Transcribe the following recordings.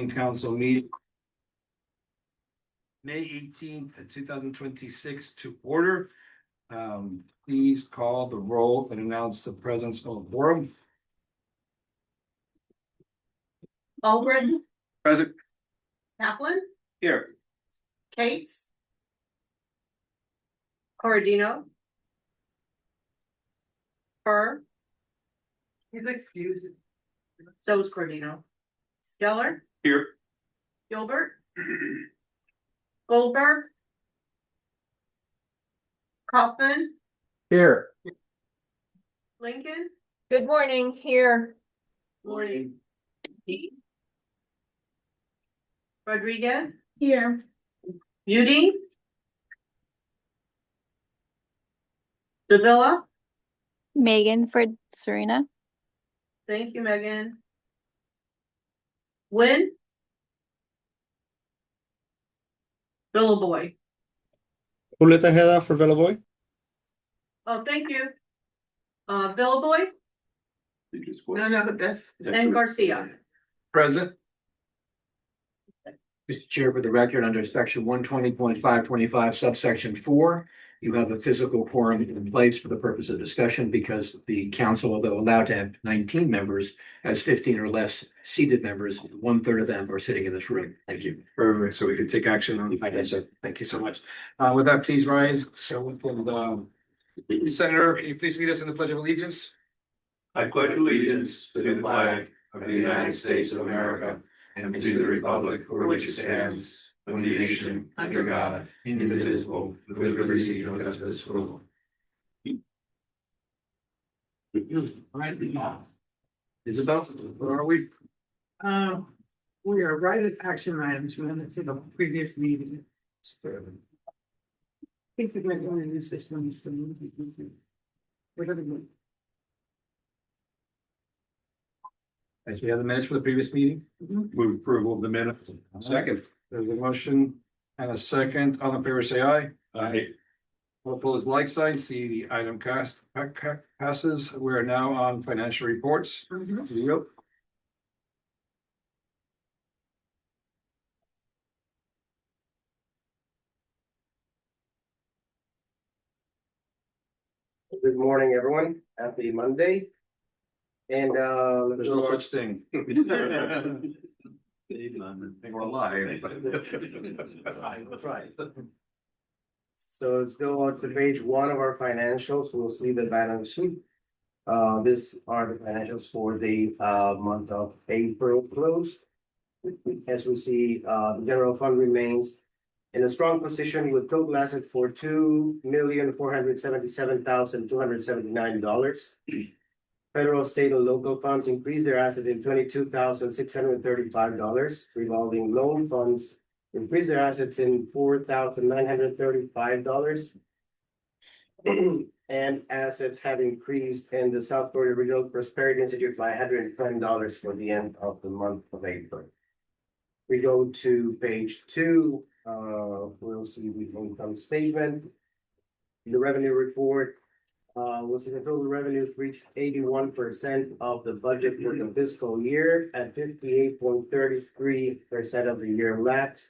Council meeting May 18th, 2026 to order. Please call the roll and announce the presence of a quorum. Albritton, Present. Kaplan, Here. Cates, Corradino, Burr. He's excused. So is Corradino. Skeller, Here. Gilbert, Goldberg, Kaufman, Here. Lincoln. Good morning, here. Morning. Rodriguez, Here. Beauty, Davila. Megan for Serena. Thank you, Megan. Win. Villaboy. Julieta Tejeda for Villaboy. Oh, thank you. Villaboy No, that's. and Garcia. Present. Mr. Chair, for the record, under section 120.525 subsection 4, you have a physical quorum in place for the purpose of discussion because the council, although allowed to have 19 members, has 15 or less seated members. 1/3 of them are sitting in this room. Thank you. Perfect. So we can take action on the items. Thank you so much. With that, please rise. So we can, Senator, can you please lead us in the Pledge of Allegiance? I pledge allegiance to the flag of the United States of America and to the republic for which it stands, one nation, under God, indivisible, with liberty and justice for all. All right. Isabel, where are we? We are right at action items, minutes in the previous meeting. I think we're going to use this one. We're gonna go. As we have the minutes for the previous meeting. Move approval of the minutes. Second. There's a motion and a second. All in favor, say aye. Aye. All opposed, like sign. See the item passes. We are now on financial reports. Leo. Good morning, everyone. Happy Monday. And There's no such thing. We're alive. That's right. so let's go on to page 1 of our financials. We'll see the balance sheet. These are the financials for the month of April close. As we see, the general fund remains in a strong position with total assets for $2,477,279. Federal, state, and local funds increased their assets in $22,635. Revolving loan funds increased their assets in $4,935. And assets have increased in the South Florida Regional Prosperity Institute by $110 for the end of the month of April. We go to page 2. We'll see the income statement. The revenue report. We'll see the total revenues reached 81% of the budget for the fiscal year at 58.33% of the year lapsed.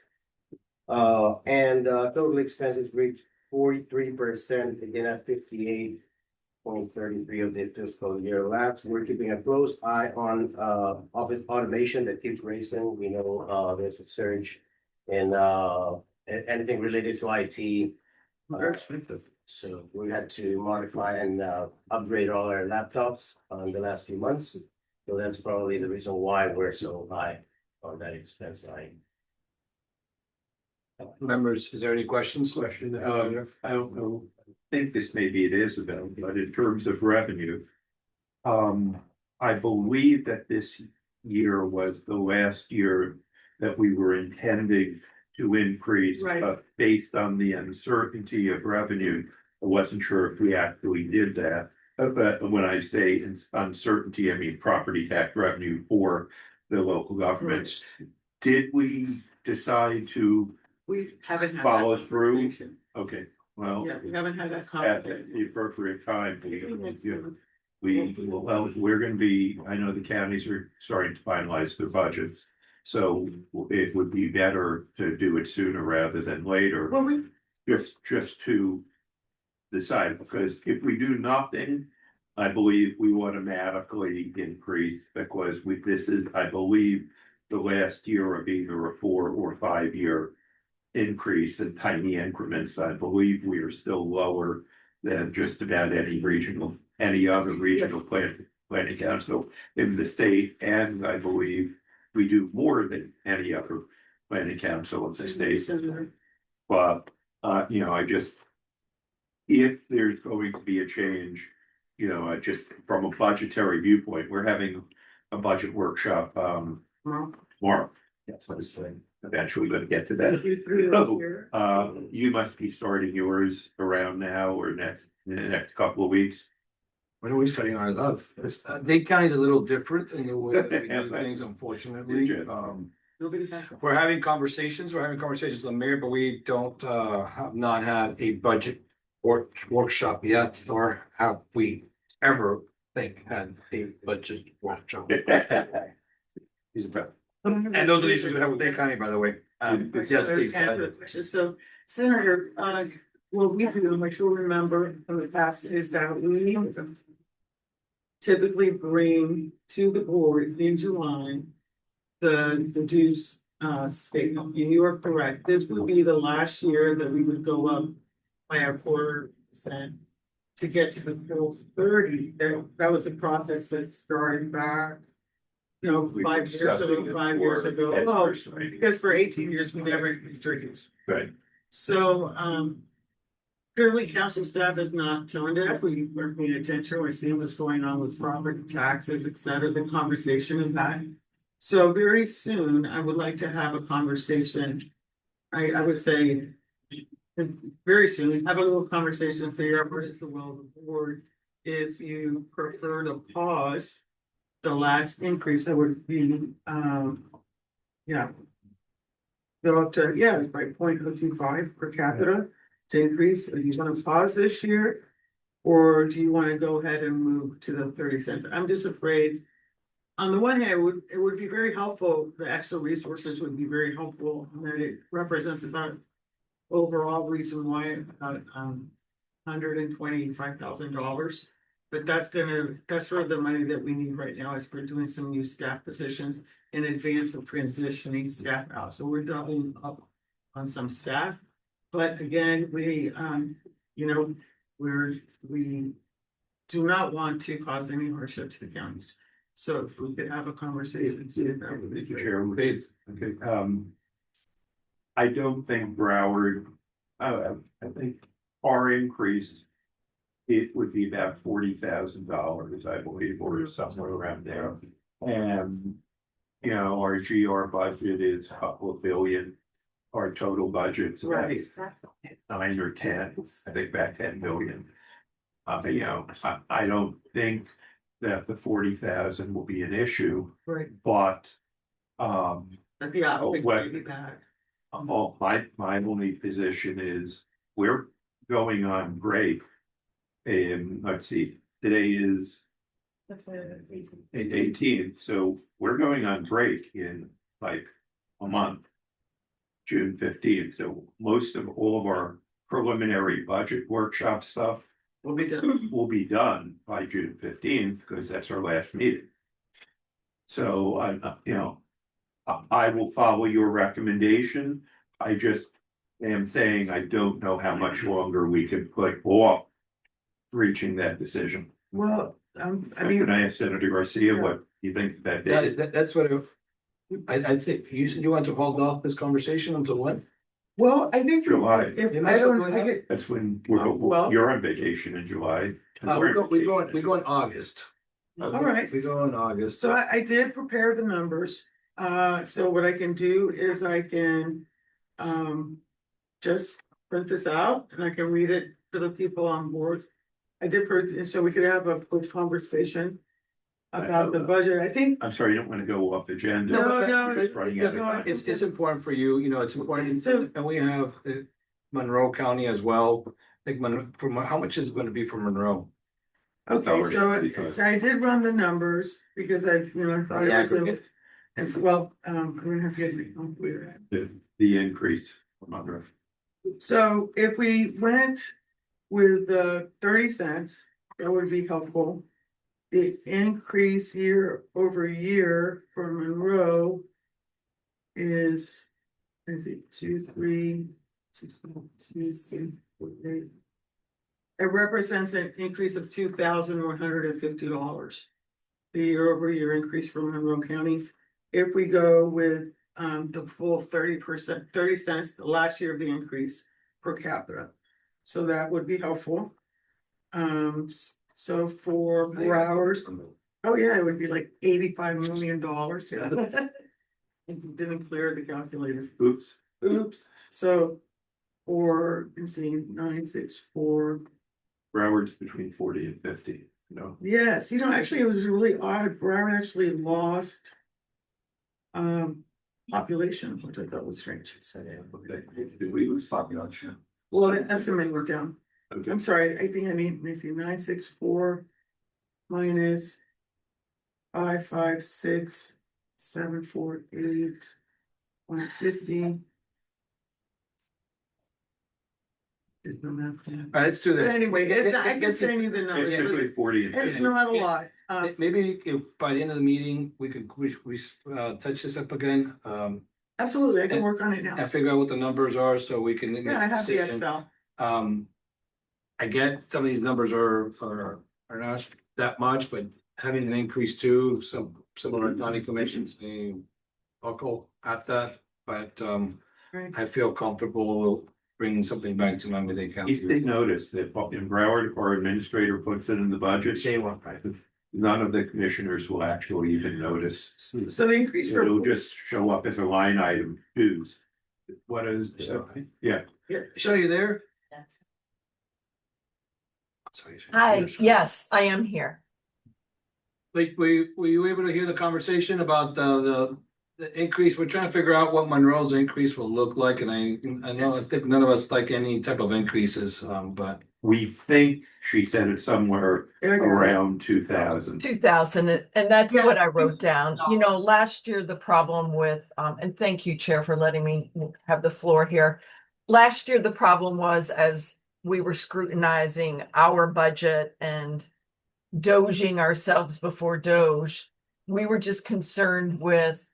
And total expenses reached 43%, again at 58.33 of the fiscal year lapsed. We're keeping a close eye on office automation that keeps racing. We know there's a surge in anything related to IT. Very expensive. So we had to modify and upgrade all our laptops in the last few months. So that's probably the reason why we're so high on that expense line. Members, is there any questions? I don't know, I think this may be it, Isabel, but in terms of revenue. I believe that this year was the last year that we were intending to increase. Right. Based on the uncertainty of revenue. I wasn't sure if we actually did that. But when I say uncertainty, I mean property tax revenue for the local governments. Did we decide to We haven't had. follow that through? conversation. Okay, well, Yeah, we haven't had that at conversation. the appropriate time, we're gonna be, I know the counties are starting to finalize their budgets. So it would be better to do it sooner rather than later, Well, we, just to decide, because if we do nothing, I believe we automatically increase, because this is, I believe, the last year of either a 4 or 5 year increase in tiny increments. I believe we are still lower than just about any other regional planning council in the state, and I believe we do more than any other planning council in the state. But, I just, if there's going to be a change, just from a budgetary viewpoint, we're having a budget workshop, tomorrow. Yes, I was eventually gonna get to that. You must be starting yours around now or in the next couple of weeks. When are we starting ours up? Dade County is a little different in the way that we do things, unfortunately. Nobody has that. We're having conversations with the mayor, but we don't have not had a budget workshop yet, or have we ever had a budget workshop. He's about. And those are the issues we have with Dade County, by the way. Yes, please. So, Senator, what we do, which you'll remember from the past, is that we typically bring to the board in July the dues statement. And you are correct. This would be the last year that we would go up by a 4% to get to the full 30. That was a process that started back, 5 years ago, 5 years ago. Oh, because for 18 years, we never increased our dues. Right. So, clearly council staff is not tone deaf. We're paying attention. We're seeing what's going on with property taxes, et cetera, the conversation of that. So very soon, I would like to have a conversation. I would say very soon, have a little conversation, figure out what is the will of the board. If you prefer to pause the last increase, that would be, go up to, it's by 0.025 per capita to increase. Do you want to pause this year? Or do you want to go ahead and move to the 30 cents? I'm just afraid. On the one hand, it would be very helpful. The extra resources would be very helpful. And that it represents about overall region-wide about $125,000. But that's sort of the money that we need right now, as we're doing some new staff positions in advance of transitioning staff out. So we're doubling up on some staff. But again, we do not want to cause any hardship to the counties. So if we could have a conversation. Mr. Chairman, please. Okay, I don't think Broward, I think our increase, it would be about $40,000, I believe, or somewhere around there. And, our GR budget is a couple of billion. Our total budget's about 9 or 10, I think about 10 billion. I don't think that the 40,000 will be an issue, Right. but Yeah, it's going to be bad. my only position is we're going on break. And let's see, today is it's 18th, so we're going on break in like a month, June 15th. So most of all of our preliminary budget workshop stuff We'll be done. by June 15th, because that's our last meeting. So I will follow your recommendation. I just am saying I don't know how much longer we can put off reaching that decision. Well, Can I ask Senator Garcia what you think that is? That's what I think. You said you want to hold off this conversation until when? well, I think July. if I don't, I get, That's when Well- you're on vacation in July. We go in August. all right. We go in August. So I did prepare the numbers. So what I can do is I can just print this out and I can read it to the people on board. I did, so we could have a quick conversation about the budget. I think. I'm sorry, you don't want to go off agenda. No, Just running out of time. It's important for you, it's important, and we have Monroe County as well. I think how much is it going to be for Monroe? Okay, so I did run the numbers because I thought it was And well, I'm gonna have to get the computer. The increase. Monroe. So if we went with the 30 cents, that would be helpful. The increase year over year for Monroe is it 2, 3, 6, 2, 3, 4, 8. It represents an increase of $2,150. The year over year increase for Monroe County. If we go with the full 30%, 30 cents, the last year of the increase per capita. So that would be helpful. So for Broward, oh yeah, it would be like $85 million. Yeah. Didn't clear the calculator. Oops. So for, let's see, 964. Broward's between 40 and 50, Yes, actually, it was really odd. Broward actually lost population, which I thought was strange. Did we lose population? Well, the estimate went down. Okay. I'm sorry, I think I need, let me see, 964 minus 556 748 150. Did the math. All right, let's do But this. anyway, it's not, I can send you the It's numbers. between 40 and It's 50. not a lot. Maybe if by the end of the meeting, we could, touch this up again, Absolutely, I can work on it now. and figure out what the numbers are so we can. make Yeah, I a have the decision. Excel. I get some of these numbers are not that much, but having an increase too, some of county commissions may buckle at that, but Right. I feel comfortable bringing something back to Miami-Dade County. You did notice that in Broward, if our administrator puts it in the budget, none of the commissioners will actually even notice. So the increase for. It'll just show up as a line item, dues. What is, yeah, So you there? Sorry. Hi, yes, I am here. Like, were you able to hear the conversation about the increase? We're trying to figure out what Monroe's increase will look like, and I think none of us like any type of increases, but. we think she said it somewhere around 2,000. 2000, and that's Yeah. what I wrote down. Last year, the problem with, and thank you, Chair, for letting me have the floor here. Last year, the problem was as we were scrutinizing our budget and doging ourselves before Doge, we were just concerned with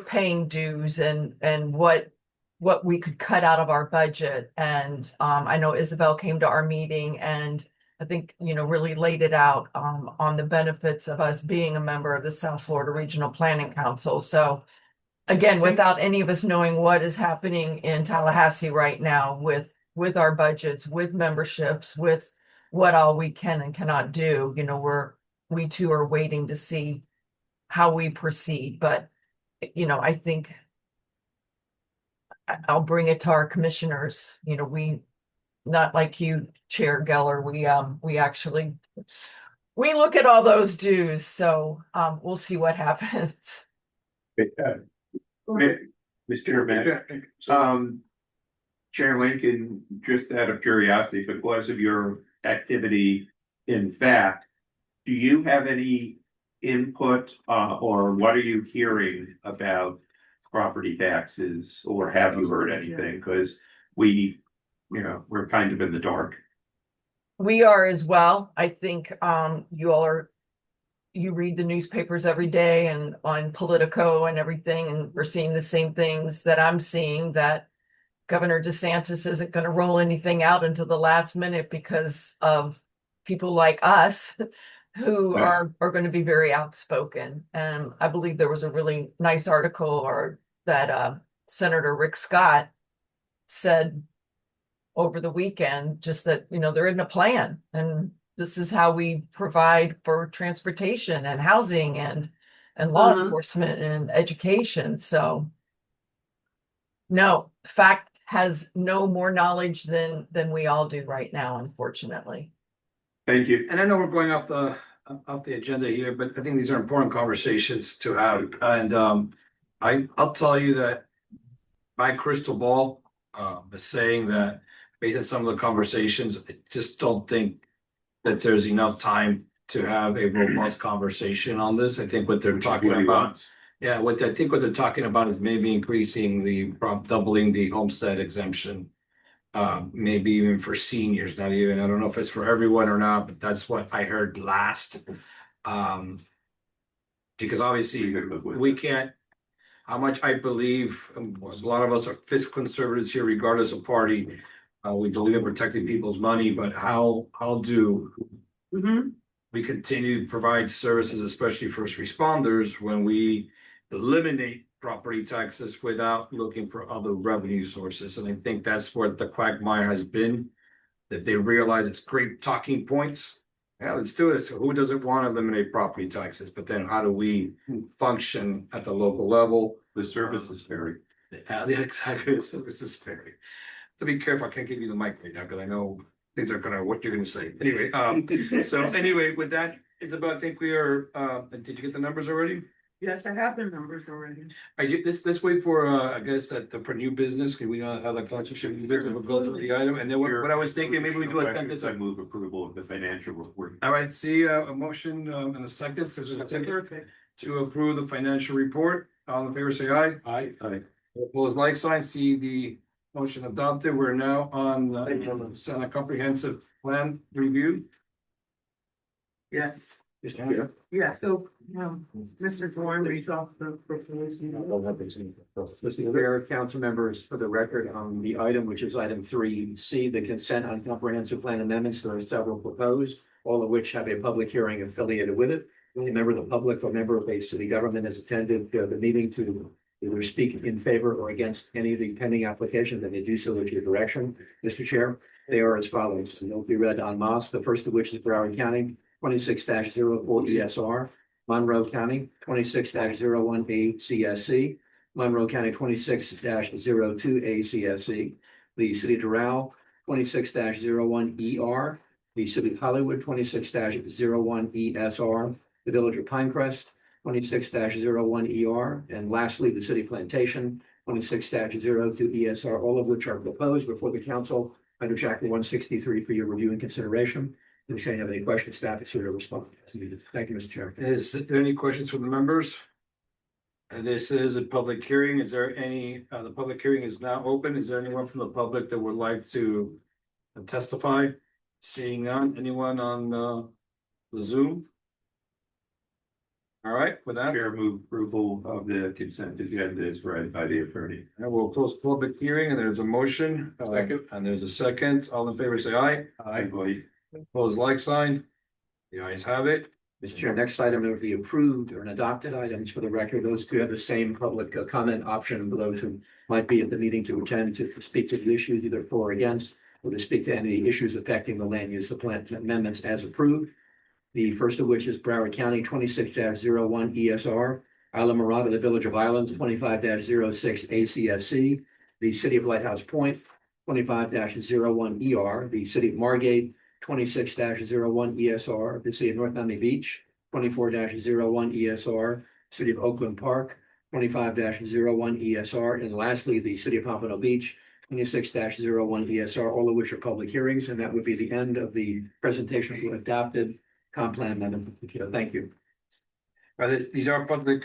paying dues and what we could cut out of our budget. And I know Isabel came to our meeting and I think, really laid it out on the benefits of us being a member of the South Florida Regional Planning Council. So again, without any of us knowing what is happening in Tallahassee right now with our budgets, with memberships, with what all we can and cannot do, we too are waiting to see how we proceed. But, I think I'll bring it to our commissioners. We, not like you, Chair Geller, we actually, we look at all those dues. So we'll see what happens. Mr. Mayor, Chair Lincoln, just out of curiosity, because of your activity, in fact, do you have any input or what are you hearing about property taxes, or have you heard anything? Because we're kind of in the dark. We are as well. I think you read the newspapers every day and on Politico and everything, and we're seeing the same things that I'm seeing, that Governor DeSantis isn't going to roll anything out until the last minute because of people like us who are going to be very outspoken. And I believe there was a really nice article that Senator Rick Scott said over the weekend, just that, there isn't a plan. And this is how we provide for transportation and housing and law enforcement and education. So no, fact has no more knowledge than we all do right now, unfortunately. Thank you. And I know we're going off the agenda here, but I think these are important conversations to have. And I'll tell you that my crystal ball is saying that based on some of the conversations, I just don't think that there's enough time to have a robust conversation on this. I think what they're talking about Yeah, what I think what they're talking about is maybe increasing doubling the homestead exemption. Maybe even for seniors, not even, I don't know if it's for everyone or not, but that's what I heard last. Um. Because obviously we can't, how much I believe, a lot of us are fiscal conservatives here regardless of party. We believe in protecting people's money, but how do Mhm. we continue to provide services, especially first responders, when we eliminate property taxes without looking for other revenue sources? And I think that's what the quagmire has been, that they realize it's great talking points. Yeah, let's do this. Who doesn't want to eliminate property taxes? But then how do we function at the local level? The service is very. Yeah, exactly. The service is very. To be careful, I can't give you the mic right now because I know things are gonna, what you're gonna say. Anyway, so anyway, with that, Isabel, I think we are, did you get the numbers already? Yes, I have the numbers already. Let's wait for, I guess, for new business, can we have like sponsorship new business, we'll go through the item, and then what I was thinking, maybe we do a sentence. I move approval of the financial report. All right, see, a motion, and a second, there's a second to approve the financial report. All in favor, say aye. Aye. Opposed, like sign, see the motion adopted. We're now on, Senate comprehensive plan review. Yes, Mr. Chair. yeah, so, Mr. Thorne reads off the proposed. Mr. Mayor, council members, for the record, on the item, which is item 3C, the consent on comprehensive plan amendments, there are several proposed, all of which have a public hearing affiliated with it. Any member of the public or member of a city government has attended the meeting to either speak in favor or against any of the pending applications, and they do so with your direction, Mr. Chair. They are as follows, and they'll be read en masse, the first of which is Broward County, 26-04 ESR, Monroe County, 26-01 ACSC, Monroe County, 26-02 ACSC, the City of Doral, 26-01 ER, the City of Hollywood, 26-01 ESR, the Village of Pinecrest, 26-01 ER, and lastly, the City Plantation, 26-02 ESR, all of which are proposed before the council under Chapter 163 for your review and consideration. If you have any questions, staff is here to respond. Thank you, Mr. Chair. Is there any questions from the members? This is a public hearing. Is there any, the public hearing is now open. Is there anyone from the public that would like to testify? Seeing none, anyone on the Zoom? All right, with that, Chair, move approval of the consent agenda is read by the attorney. I will close the public hearing, and there's a motion. Second. And there's a second. All in favor, say aye. Aye. Opposed, like sign. The ayes have it. Mr. Chair, next item will be approved or an adopted items for the record. Those two have the same public comment option for those who might be at the meeting to attend to speak to the issues either for or against, or to speak to any issues affecting the land use of plan amendments as approved. The first of which is Broward County, 26-01 ESR, Isla Mirada, the Village of Islands, 25-06 ACSC, the City of Lighthouse Point, 25-01 ER, the City of Margate, 26-01 ESR, the City of North Miami Beach, 24-01 ESR, City of Oakland Park, 25-01 ESR, and lastly, the City of Pompano Beach, 26-01 ESR, all of which are public hearings, and that would be the end of the presentation of the adopted comp plan amendment. Thank you. These are public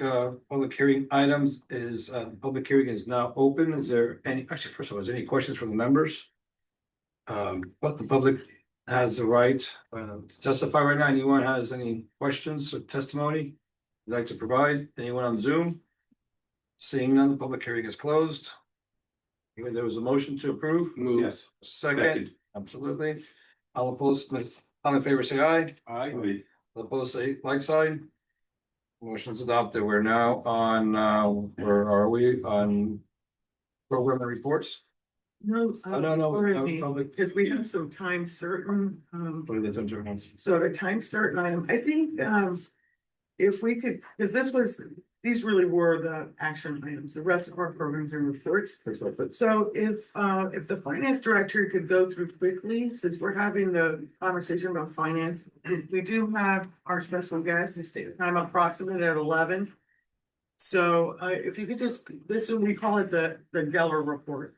hearing items. Public hearing is now open. Is there any, actually, first of all, is there any questions from the members? But the public has the right to testify right now. Anyone has any questions or testimony you'd like to provide? Anyone on Zoom? Seeing none, the public hearing is closed. There was a motion to approve. Move. Yes. Second, absolutely. All opposed, all in favor, say aye. Aye. All opposed, say like sign. Motion's adopted. We're now on, where are we? On program and reports? No. No, Public, because we have some time certain, What are the terms of reference? so the time certain item, I think, if we could, because these really were the action items, the rest of our programs and reports. So if the finance director could go through quickly, since we're having the conversation about finance, we do have our special guest, his state time approximate at 11. So if you could just, we call it the Geller report.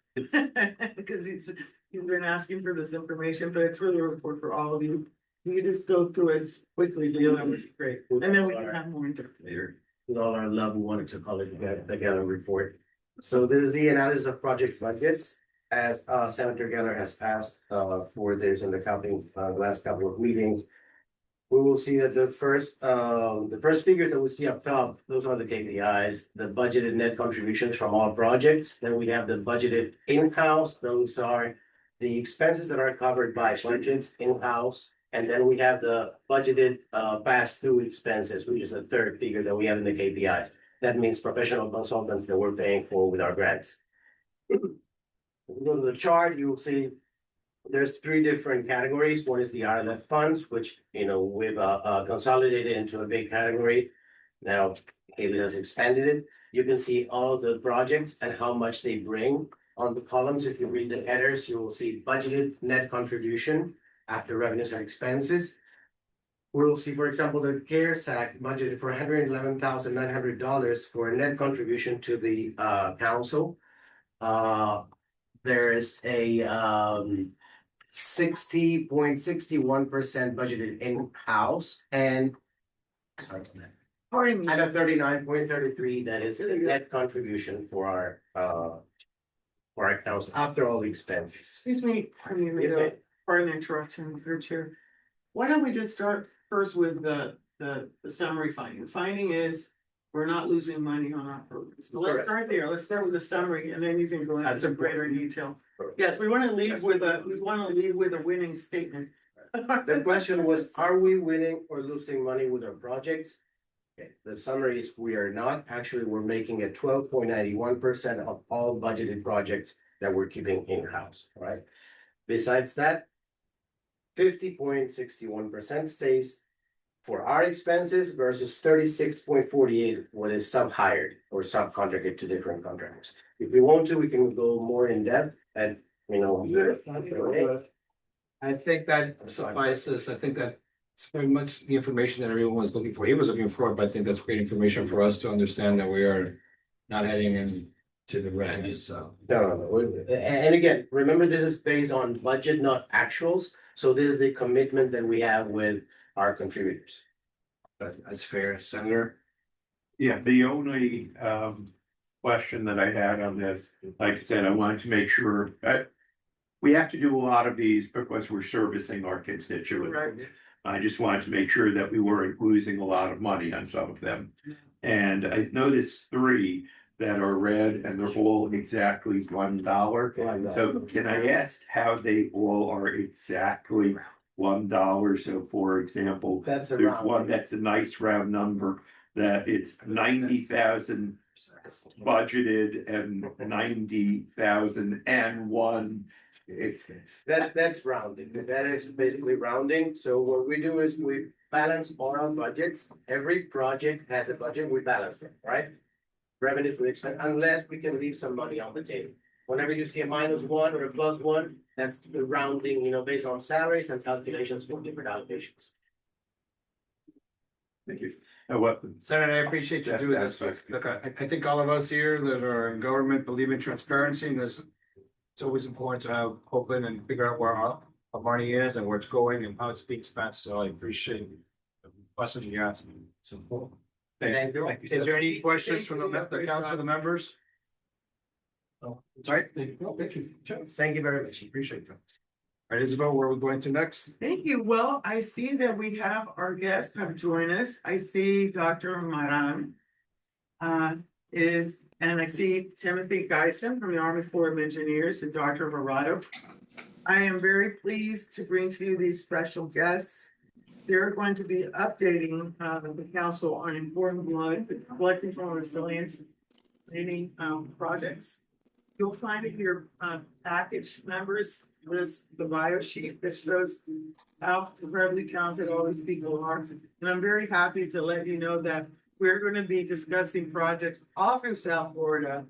Because he's been asking for this information, but it's really a report for all of you. You can just go through it quickly, Leo, that would be great. And then we can have more later. with all our love, we wanted to call it the Geller report. So this is the analysis of project budgets, as Senator Geller has asked for this in the last couple of meetings. We will see that the first figures that we see up top, those are the KPIs, the budgeted net contributions from all projects. Then we have the budgeted in-house, those are the expenses that are covered by budgets in-house. And then we have the budgeted pass-through expenses, which is the third figure that we have in the KPIs. That means professional consultants that we're paying for with our grants. If you go to the chart, you will see there's three different categories. One is the RLF funds, which, we've consolidated into a big category. Now, Haley has expanded it. You can see all the projects and how much they bring on the columns. If you read the headers, you will see budgeted net contribution after revenues and expenses. We'll see, for example, the CARES Act budgeted for $111,900 for a net contribution to the council. There is a 60.61% budgeted in-house and a 39.33 that is the net contribution for our council after all the expenses. Excuse me, Yes, ma'am. pardon the interruption, your chair. Why don't we just start first with the summary finding? The finding is we're not losing money on our programs. So let's Correct. start there. Let's start with the summary and then you can go That's into greater detail. Yes, we want to lead with a winning statement. The question was, are we winning or losing money with our projects? Okay, the summary is we are not. Actually, we're making a 12.91% of all budgeted projects that we're keeping in-house, right? Besides that, 50.61% stays for our expenses versus 36.48, what is sub-hired or subcontracted to different contractors. If we want to, we can go more in depth and, I think that suffices. I think that's very much the information that everyone was looking for. He was looking for, but I think that's great information for us to understand that we are not heading into the red, so. No. And again, remember, this is based on budget, not actuals. So this is the commitment that we have with our contributors. But that's fair, Senator. Yeah, the only question that I had on this, like I said, I wanted to make sure that we have to do a lot of these because we're servicing our constituents. Right. I just wanted to make sure that we weren't losing a lot of money on some of them. And I noticed three that are red and they're all exactly $1. So can I ask how they all are exactly $1? So for example, That's a there's round. one that's a nice round number that it's 90,000 budgeted and 90,001. That's rounding. That is basically rounding. So what we do is we balance all our budgets. Every project has a budget, we balance them, right? Revenues with expense, unless we can leave some money on the table. Whenever you see a -1 or a +1, that's the rounding, based on salaries and calculations for different allocations. Thank you. What? Senator, I appreciate you doing this. That's- Look, I think all of us here that are in government believe in transparency, and it's always important to have open and figure out where our money is and where it's going and how it's being spent. So I appreciate the question you asked me. It's important. Thank you. Is there any questions from the council, the members? Oh, sorry. Thank you. Thank you very much. Appreciate that. All right, Isabel, where are we going to next? Thank you. Well, I see that we have our guests have joined us. I see Dr. Maran. And I see Timothy Geisen from the Army Corps of Engineers and Dr. Verado. I am very pleased to bring to you these special guests. They're going to be updating the council on important flood control and resilience planning projects. You'll find in your package members list the bio sheet that shows how incredibly talented all these people are. And I'm very happy to let you know that we're going to be discussing projects all through South Florida,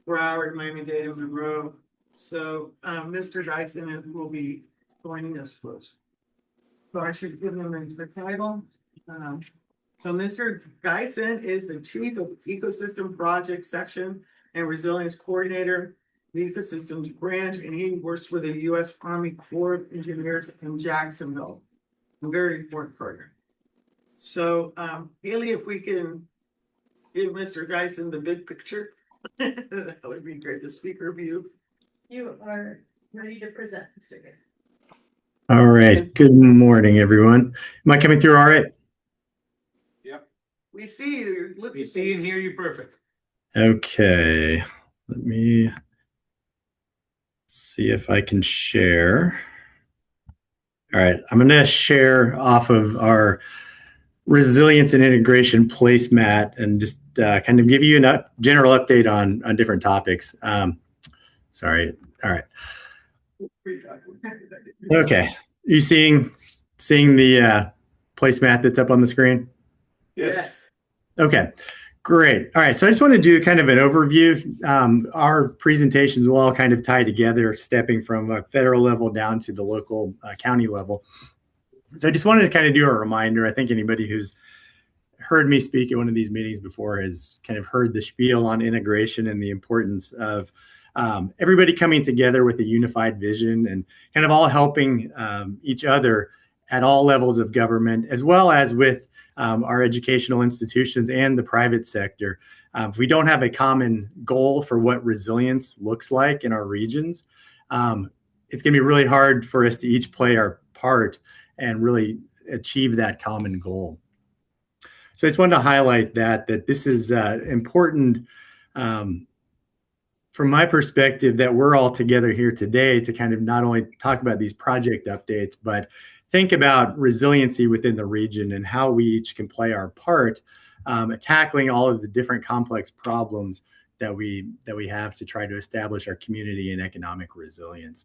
Broward, Miami-Dade, and Monroe. So Mr. Dyson will be joining us first. So I should give him the title. So Mr. Dyson is the Chief of Ecosystem Project Section and Resilience Coordinator, the Ecosystems Branch, and he works with the U.S. Army Corps of Engineers in Jacksonville. A very important program. So Haley, if we can give Mr. Geisen the big picture. That would be great, the speaker view. You are ready to present, Mr. Gill. All right. Good morning, everyone. Am I coming through all right? We see you. You're looking. We see and hear you perfect. Okay. Let me see if I can share. All right. I'm going to share off of our resilience and integration placemat and just kind of give you a general update on different topics. Sorry. All right. Okay. You seeing the placemat that's up on the screen? Yes. Okay, great. All right, so I just want to do kind of an overview. Our presentations will all kind of tie together, stepping from a federal level down to the local county level. So I just wanted to kind of do a reminder. I think anybody who's heard me speak at one of these meetings before has kind of heard the spiel on integration and the importance of everybody coming together with a unified vision and kind of all helping each other at all levels of government, as well as with our educational institutions and the private sector. If we don't have a common goal for what resilience looks like in our regions, it's going to be really hard for us to each play our part and really achieve that common goal. So I just wanted to highlight that this is important from my perspective, that we're all together here today to kind of not only talk about these project updates, but think about resiliency within the region and how we each can play our part tackling all of the different complex problems that we have to try to establish our community and economic resilience.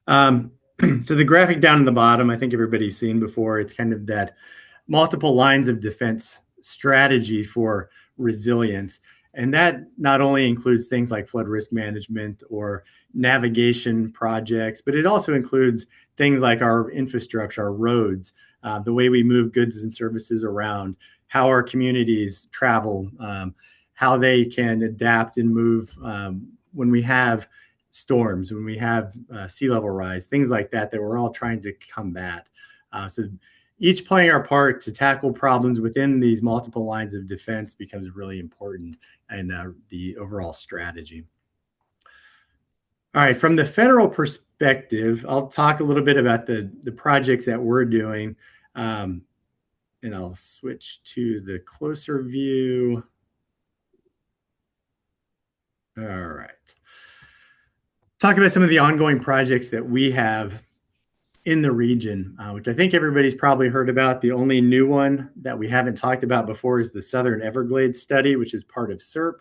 So the graphic down in the bottom, I think everybody's seen before. It's kind of that multiple lines of defense strategy for resilience. And that not only includes things like flood risk management or navigation projects, but it also includes things like our infrastructure, our roads, the way we move goods and services around, how our communities travel, how they can adapt and move when we have storms, when we have sea level rise, things like that we're all trying to combat. So each playing our part to tackle problems within these multiple lines of defense becomes really important in the overall strategy. All right, from the federal perspective, I'll talk a little bit about the projects that we're doing. And I'll switch to the closer view. All right. Talk about some of the ongoing projects that we have in the region, which I think everybody's probably heard about. The only new one that we haven't talked about before is the Southern Everglades study, which is part of SERP.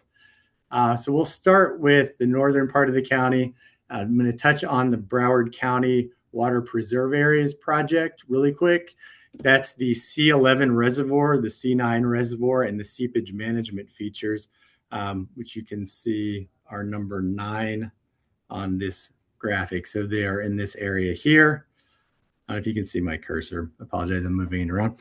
So we'll start with the northern part of the county. I'm going to touch on the Broward County Water Preserve Areas project really quick. That's the C11 reservoir, the C9 reservoir, and the seepage management features, which you can see are number 9 on this graphic. So they are in this area here. I don't know if you can see my cursor. I apologize, I'm moving it around.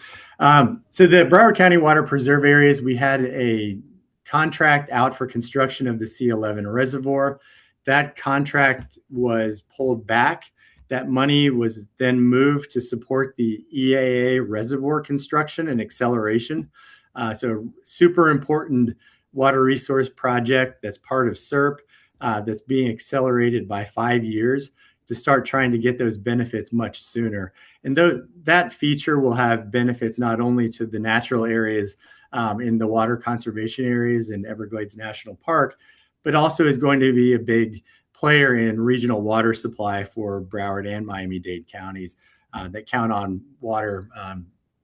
So the Broward County Water Preserve Areas, we had a contract out for construction of the C11 reservoir. That contract was pulled back. That money was then moved to support the EAA reservoir construction and acceleration. So super important water resource project that's part of SERP that's being accelerated by 5 years to start trying to get those benefits much sooner. And that feature will have benefits not only to the natural areas in the water conservation areas in Everglades National Park, but also is going to be a big player in regional water supply for Broward and Miami-Dade counties that count on water,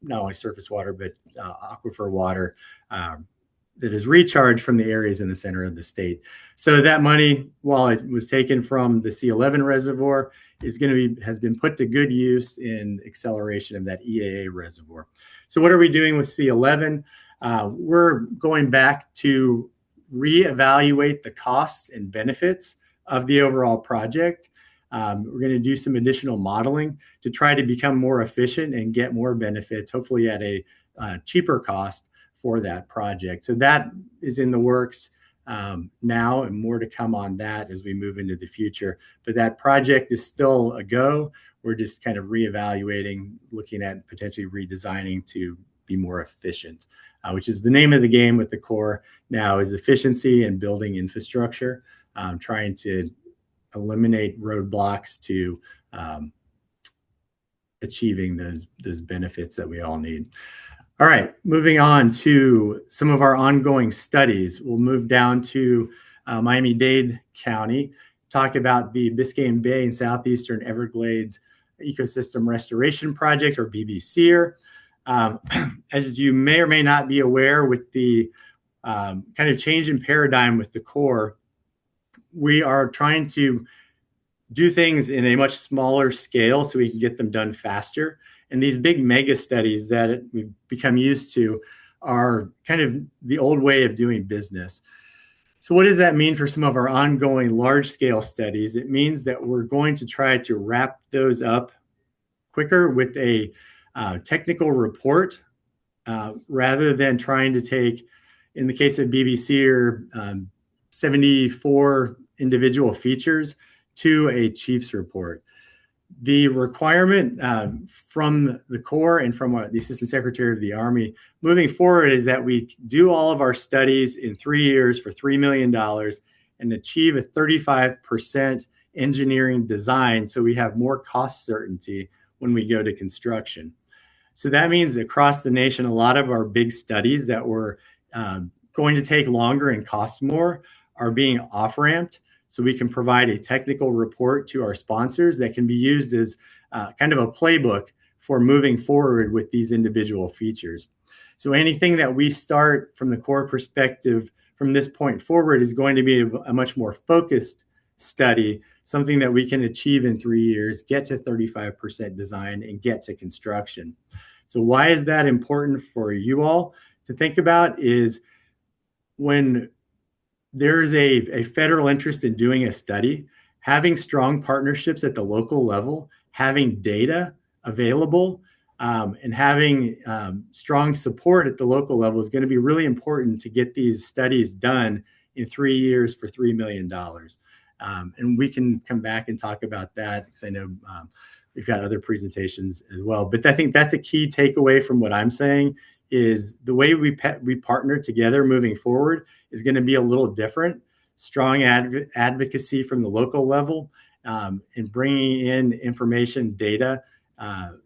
not only surface water, but aquifer water that is recharged from the areas in the center of the state. So that money, while it was taken from the C11 reservoir, has been put to good use in acceleration of that EAA reservoir. So what are we doing with C11? We're going back to reevaluate the costs and benefits of the overall project. We're going to do some additional modeling to try to become more efficient and get more benefits, hopefully at a cheaper cost for that project. So that is in the works now, and more to come on that as we move into the future. But that project is still a go. We're just kind of reevaluating, looking at potentially redesigning to be more efficient, which is the name of the game with the Corps now, is efficiency and building infrastructure, trying to eliminate roadblocks to achieving those benefits that we all need. All right, moving on to some of our ongoing studies. We'll move down to Miami-Dade County, talk about the Biscayne Bay and Southeastern Everglades Ecosystem Restoration Project, or BBCR. As you may or may not be aware, with the kind of change in paradigm with the Corps, we are trying to do things in a much smaller scale so we can get them done faster. And these big mega studies that we've become used to are kind of the old way of doing business. So what does that mean for some of our ongoing large scale studies? It means that we're going to try to wrap those up quicker with a technical report, rather than trying to take, in the case of BBC, or 74 individual features to a chief's report. The requirement from the Corps and from the Assistant Secretary of the Army moving forward is that we do all of our studies in 3 years for $3 million and achieve a 35% engineering design, so we have more cost certainty when we go to construction. So that means across the nation, a lot of our big studies that were going to take longer and cost more are being off-ramped, so we can provide a technical report to our sponsors that can be used as kind of a playbook for moving forward with these individual features. So anything that we start from the Corps perspective from this point forward is going to be a much more focused study, something that we can achieve in 3 years, get to 35% design, and get to construction. So why is that important for you all to think about? Is when there's a federal interest in doing a study, having strong partnerships at the local level, having data available, and having strong support at the local level is going to be really important to get these studies done in 3 years for $3 million. And we can come back and talk about that, because I know we've got other presentations as well. But I think that's a key takeaway from what I'm saying, is the way we partner together moving forward is going to be a little different. Strong advocacy from the local level, and bringing in information, data,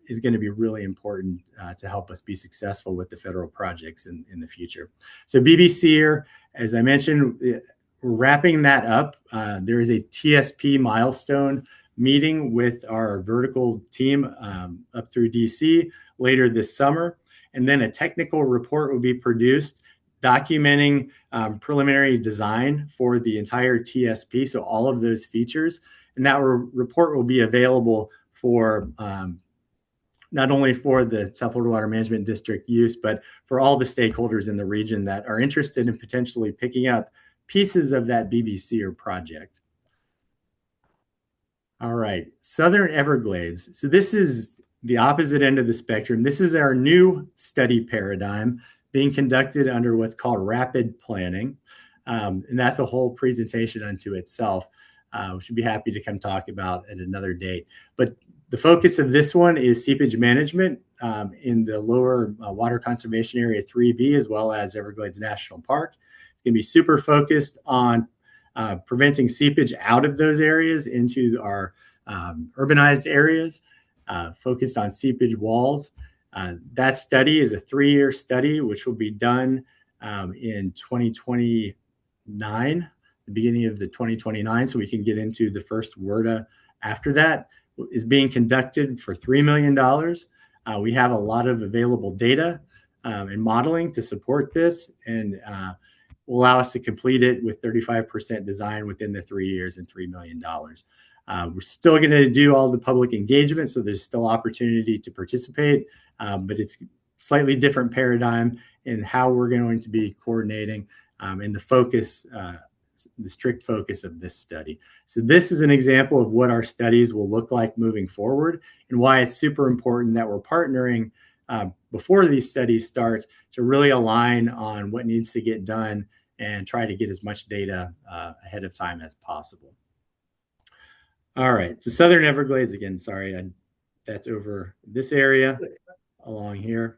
is going to be really important to help us be successful with the federal projects in the future. So BBCR, as I mentioned, we're wrapping that up. There is a TSP milestone meeting with our vertical team up through DC later this summer. And then a technical report will be produced documenting preliminary design for the entire TSP, so all of those features. And that report will be available for not only for the South Florida Water Management District use, but for all the stakeholders in the region that are interested in potentially picking up pieces of that BBCR project. All right, Southern Everglades. So this is the opposite end of the spectrum. This is our new study paradigm being conducted under what's called rapid planning. And that's a whole presentation unto itself, which we'd be happy to come talk about at another date. But the focus of this one is seepage management in the lower water conservation area 3B, as well as Everglades National Park. It's going to be super focused on preventing seepage out of those areas into our urbanized areas, focused on seepage walls. That study is a 3-year study, which will be done in 2029, the beginning of the 2029, so we can get into the first WRDA after that. Is being conducted for $3 million. We have a lot of available data and modeling to support this, and will allow us to complete it with 35% design within the 3 years and $3 million. We're still going to do all the public engagement, so there's still opportunity to participate, but it's slightly different paradigm in how we're going to be coordinating and the focus, the strict focus of this study. So this is an example of what our studies will look like moving forward, and why it's super important that we're partnering before these studies start to really align on what needs to get done and try to get as much data ahead of time as possible. All right, so Southern Everglades, again, sorry, that's over this area along here.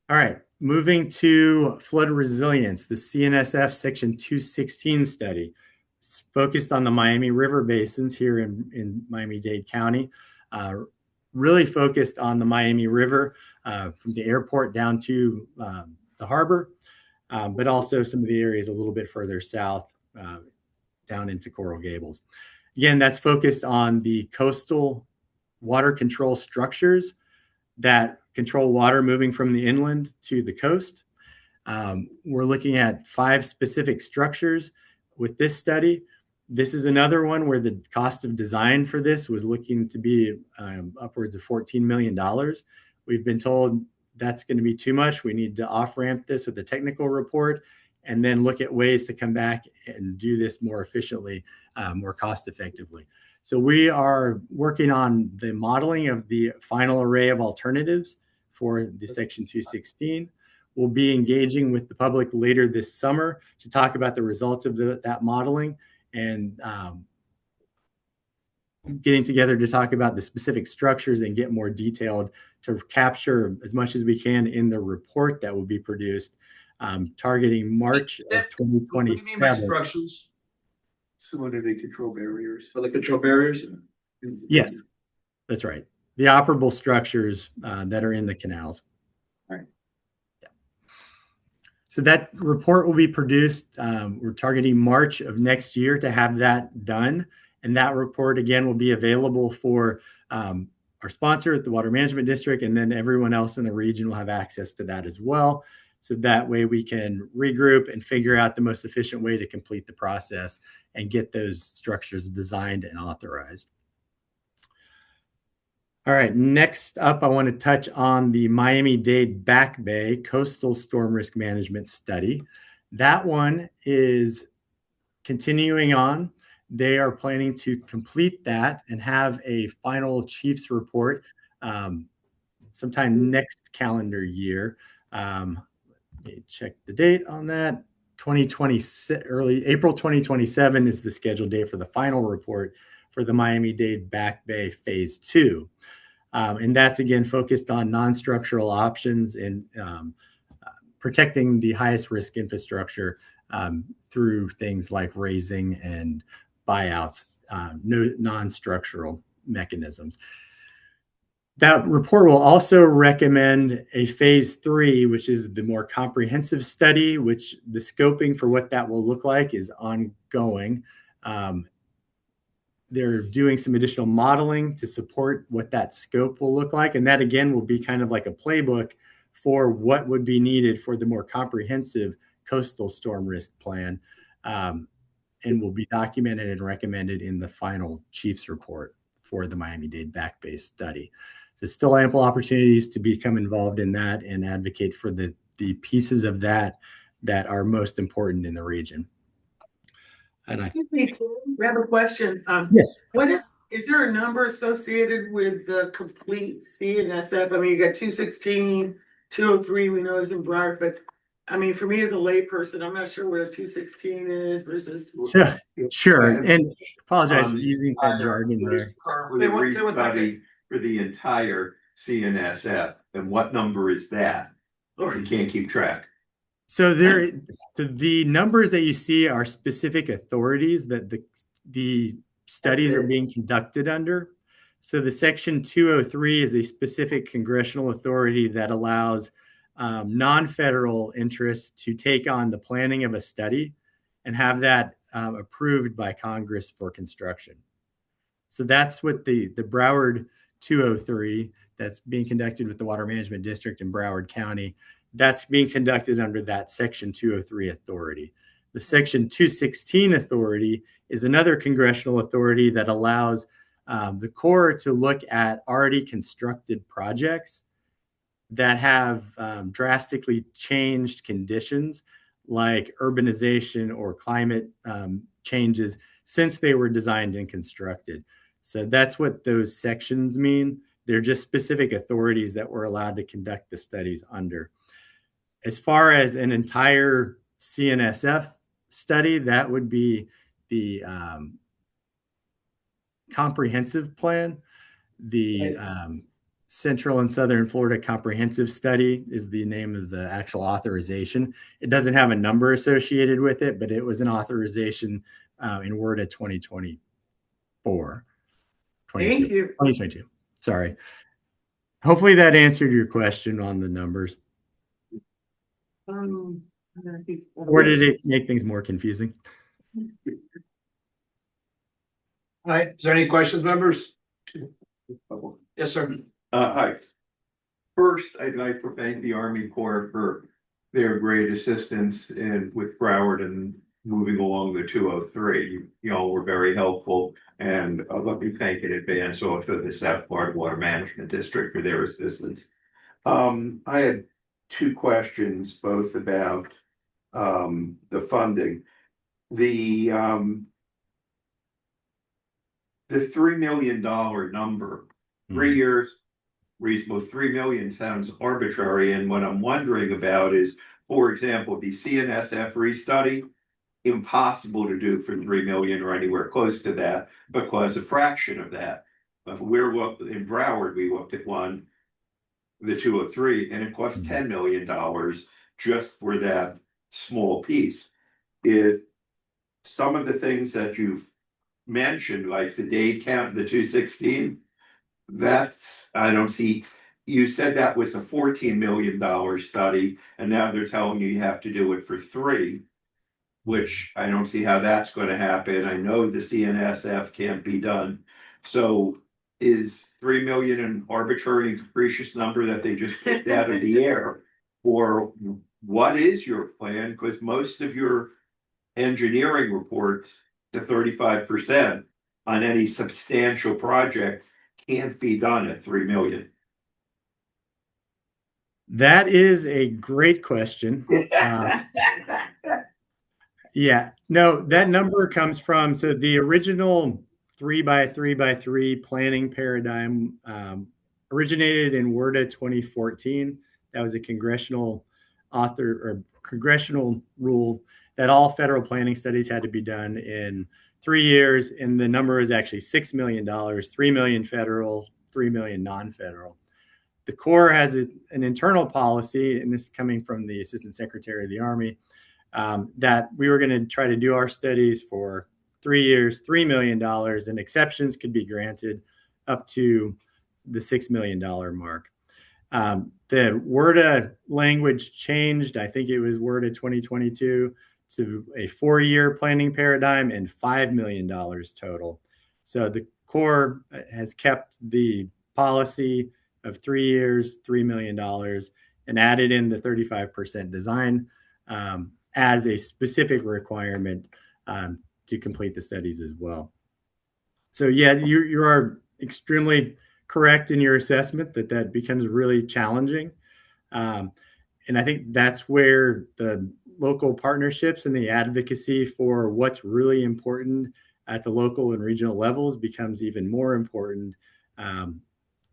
All right, moving to flood resilience, the CNSF Section 216 study. It's focused on the Miami River basins here in Miami-Dade County, really focused on the Miami River from the airport down to the harbor, but also some of the areas a little bit further south down into Coral Gables. Again, that's focused on the coastal water control structures that control water moving from the inland to the coast. We're looking at 5 specific structures with this study. This is another one where the cost of design for this was looking to be upwards of $14 million. We've been told that's going to be too much. We need to off-ramp this with a technical report and then look at ways to come back and do this more efficiently, more cost effectively. So we are working on the modeling of the final array of alternatives for the Section 216. We'll be engaging with the public later this summer to talk about the results of that modeling and getting together to talk about the specific structures and get more detailed to capture as much as we can in the report that will be produced, targeting March of 2027. What do you mean by structures? So what are the control barriers? For the control barriers? Yes, that's right. The operable structures that are in the canals. All right. Yeah. So that report will be produced. We're targeting March of next year to have that done. And that report, again, will be available for our sponsor at the Water Management District, and then everyone else in the region will have access to that as well. So that way we can regroup and figure out the most efficient way to complete the process and get those structures designed and authorized. All right, next up, I want to touch on the Miami-Dade Back Bay Coastal Storm Risk Management Study. That one is continuing on. They are planning to complete that and have a final chief's report sometime next calendar year. Let me check the date on that. 2026, early April 2027 is the scheduled date for the final report for the Miami-Dade Back Bay Phase 2. And that's, again, focused on non-structural options and protecting the highest risk infrastructure through things like raising and buyouts, non-structural mechanisms. That report will also recommend a phase 3, which is the more comprehensive study, which the scoping for what that will look like is ongoing. They're doing some additional modeling to support what that scope will look like. And that, again, will be kind of like a playbook for what would be needed for the more comprehensive coastal storm risk plan, and will be documented and recommended in the final chief's report for the Miami-Dade Back Bay study. So still ample opportunities to become involved in that and advocate for the pieces of that are most important in the region. And I have a question. Yes. What is there a number associated with the complete CNSF? I mean, you got 216, 203, we know is in Broward, but I mean, for me as a layperson, I'm not sure what a 216 is versus. Sure. And apologize for using that jargon there. Currently, we study for the entire CNSF, and what number is that? Or you can't keep track. So the numbers that you see are specific authorities that the studies are being conducted under. So the Section 203 is a specific congressional authority that allows non-federal interests to take on the planning of a study and have that approved by Congress for construction. So that's what the Broward 203 that's being conducted with the Water Management District in Broward County, that's being conducted under that Section 203 authority. The Section 216 authority is another congressional authority that allows the Corps to look at already constructed projects that have drastically changed conditions like urbanization or climate changes since they were designed and constructed. So that's what those sections mean. They're just specific authorities that we're allowed to conduct the studies under. As far as an entire CNSF study, that would be the comprehensive plan. The Central and Southern Florida Comprehensive Study is the name of the actual authorization. It doesn't have a number associated with it, but it was an authorization in WRDA 2024. Thank you. 2022. Sorry. Hopefully that answered your question on the numbers. Or did it make things more confusing? All right, is there any questions, members? Yes, sir. Hi. First, I'd like to thank the Army Corps for their great assistance in with Broward and moving along the 203. You all were very helpful, and let me thank in advance also the South Florida Water Management District for their assistance. I had two questions, both about the funding. The $3 million number, 3 years, reasonable. 3 million sounds arbitrary, and what I'm wondering about is, for example, the CNSF restudy, impossible to do for 3 million or anywhere close to that, because a fraction of that. We're in Broward, we looked at one, the 203, and it cost $10 million just for that small piece. Some of the things that you've mentioned, like the Dade County, the 216, that's, I don't see, you said that was a $14 million study, and now they're telling you have to do it for 3, which I don't see how that's going to happen. I know the CNSF can't be done. So is 3 million an arbitrary and capricious number that they just picked out of the air? Or what is your plan? Because most of your engineering reports, the 35% on any substantial projects, can't be done at 3 million. That is a great question. Yeah, no, that number comes from, so the original 3x3x3 planning paradigm originated in WRDA 2014. That was a congressional congressional rule that all federal planning studies had to be done in 3 years. And the number is actually $6 million, 3 million federal, 3 million non-federal. The Corps has an internal policy, and this is coming from the Assistant Secretary of the Army, that we were going to try to do our studies for 3 years, $3 million, and exceptions could be granted up to the $6 million mark. The WRDA language changed. I think it was WRDA 2022 to a 4-year planning paradigm and $5 million total. So the Corps has kept the policy of 3 years, $3 million, and added in the 35% design as a specific requirement to complete the studies as well. So yeah, you are extremely correct in your assessment that becomes really challenging. And I think that's where the local partnerships and the advocacy for what's really important at the local and regional levels becomes even more important,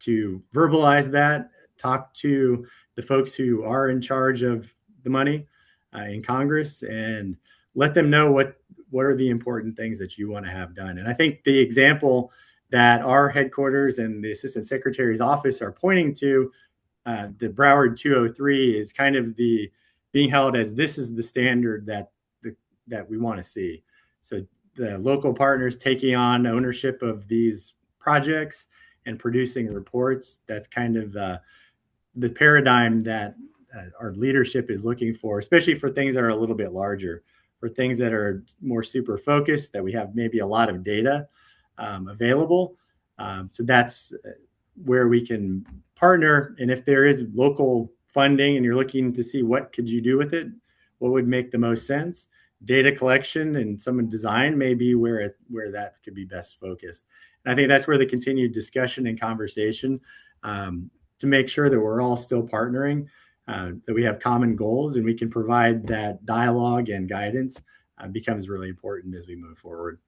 to verbalize that, talk to the folks who are in charge of the money in Congress, and let them know what are the important things that you want to have done. And I think the example that our headquarters and the Assistant Secretary's office are pointing to, the Broward 203, is kind of the being held as this is the standard that we want to see. So the local partners taking on ownership of these projects and producing reports, that's kind of the paradigm that our leadership is looking for, especially for things that are a little bit larger, for things that are more super focused, that we have maybe a lot of data available. So that's where we can partner. And if there is local funding and you're looking to see what could you do with it, what would make the most sense, data collection and some design may be where that could be best focused. And I think that's where the continued discussion and conversation to make sure that we're all still partnering, that we have common goals and we can provide that dialogue and guidance becomes really important as we move forward.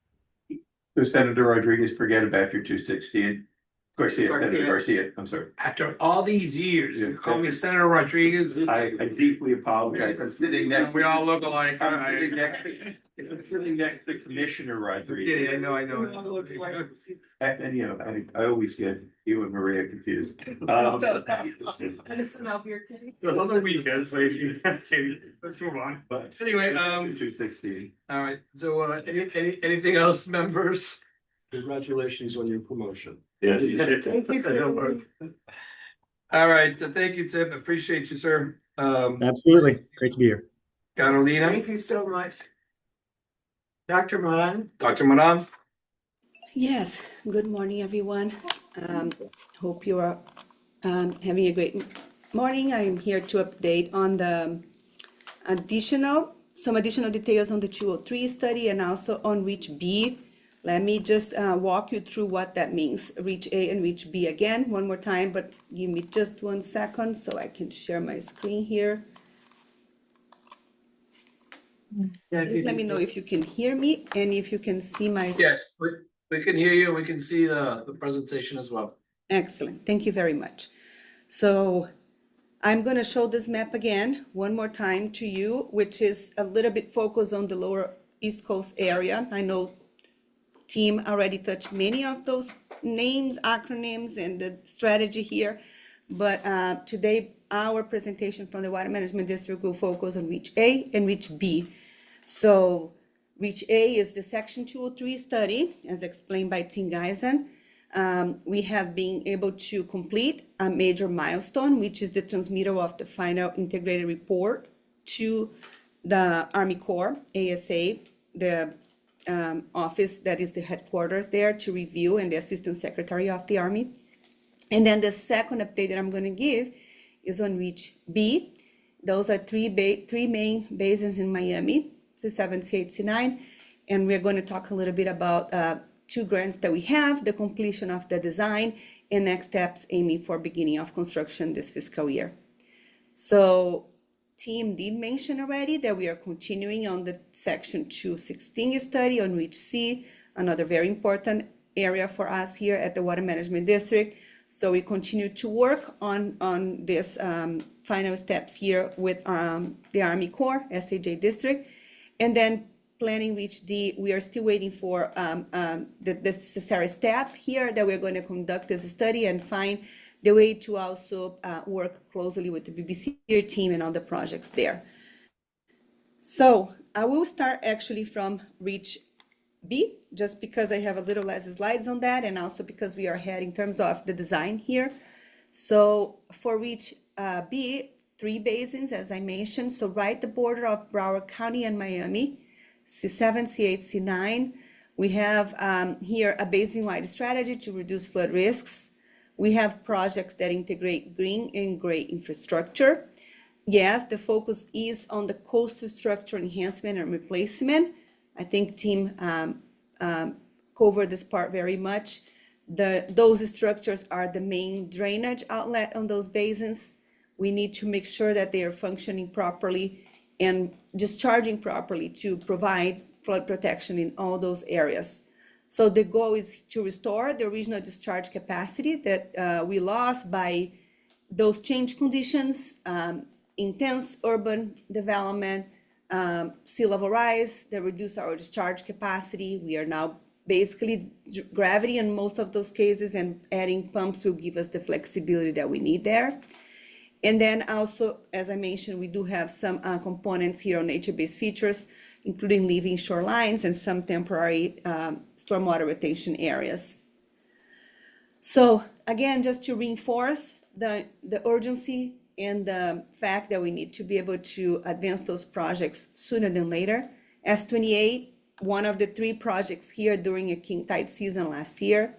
So Senator Rodriguez, forget about your 216. Garcia, I'm sorry. After all these years, you call me Senator Rodriguez. I deeply apologize. I'm sitting next. We all look alike. I'm sitting next to Commissioner Rodriguez. Yeah, I know. And you know, I always get you and Maria confused. Listen up, you're kidding. Other weekends, maybe. Let's move on. But Anyway, 216. all right, so anything else, members? Congratulations on your promotion. Yes. All right, so thank you, Tim. Appreciate you, sir. Absolutely. Great to be here. Carolina, Thank you so much. Dr. Moran? Dr. Maran. Yes, good morning, everyone. Hope you are having a great morning. I am here to update on the some additional details on the 203 study and also on Reach B. Let me just walk you through what that means, Reach A and Reach B again, one more time, but give me just 1 second so I can share my screen here. Let me know if you can hear me and if you can see my. Yes, we can hear you. We can see the presentation as well. Excellent. Thank you very much. So I'm going to show this map again one more time to you, which is a little bit focused on the lower East Coast area. I know team already touched many of those names, acronyms, and the strategy here. But today, our presentation from the Water Management District will focus on Reach A and Reach B. So Reach A is the Section 203 study, as explained by Tim Geisen. We have been able to complete a major milestone, which is the transmittal of the final integrated report to the Army Corps, ASA, the office that is the headquarters there to review, and the Assistant Secretary of the Army. And then the second update that I'm going to give is on Reach B. Those are three main basins in Miami, C7, C8, C9. And we're going to talk a little bit about 2 grants that we have, the completion of the design, and next steps aiming for beginning of construction this fiscal year. So team did mention already that we are continuing on the Section 216 study on Reach C, another very important area for us here at the Water Management District. So we continue to work on this final steps here with the Army Corps, SAJ District. And then planning Reach D, we are still waiting for the necessary step here that we're going to conduct this study and find the way to also work closely with the BBC team and all the projects there. So I will start actually from Reach B, just because I have a little less slides on that, and also because we are ahead in terms of the design here. So for Reach B, 3 basins, as I mentioned, so right the border of Broward County and Miami, C7, C8, C9. We have here a basin-wide strategy to reduce flood risks. We have projects that integrate green and gray infrastructure. Yes, the focus is on the coastal structure enhancement and replacement. I think team covered this part very much. Those structures are the main drainage outlet on those basins. We need to make sure that they are functioning properly and discharging properly to provide flood protection in all those areas. So the goal is to restore the original discharge capacity that we lost by those change conditions, intense urban development, sea level rise that reduce our discharge capacity. We are now basically gravity in most of those cases, and adding pumps will give us the flexibility that we need there. And then also, as I mentioned, we do have some components here on nature-based features, including living shorelines and some temporary stormwater retention areas. So again, just to reinforce the urgency and the fact that we need to be able to advance those projects sooner than later. S28, one of the 3 projects here during a king tide season last year.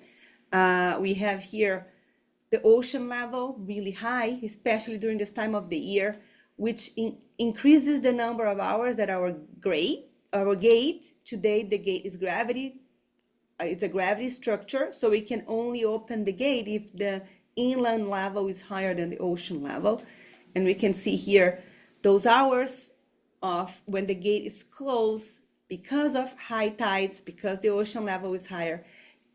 We have here the ocean level really high, especially during this time of the year, which increases the number of hours that our gate, today the gate is gravity, it's a gravity structure, so we can only open the gate if the inland level is higher than the ocean level. And we can see here those hours of when the gate is closed because of high tides, because the ocean level is higher,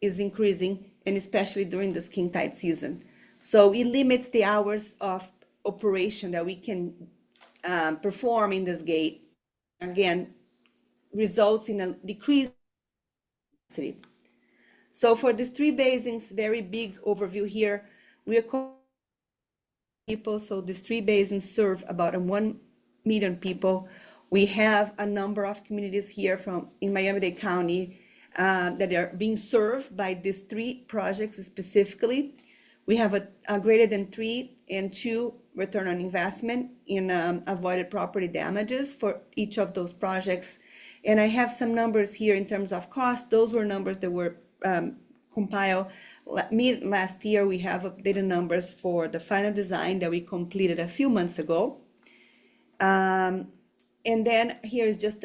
is increasing and especially during the skiing tide season. So it limits the hours of operation that we can perform in this gate. Again, results in a decreased density. So for these three basins, very big overview here, we are people. So these three basins serve about 1 million people. We have a number of communities here in Miami-Dade County that are being served by these three projects specifically. We have a greater than 3 and 2 return on investment in avoided property damages for each of those projects. And I have some numbers here in terms of cost. Those were numbers that were compiled mid last year. We have updated numbers for the final design that we completed a few months ago. And then here is just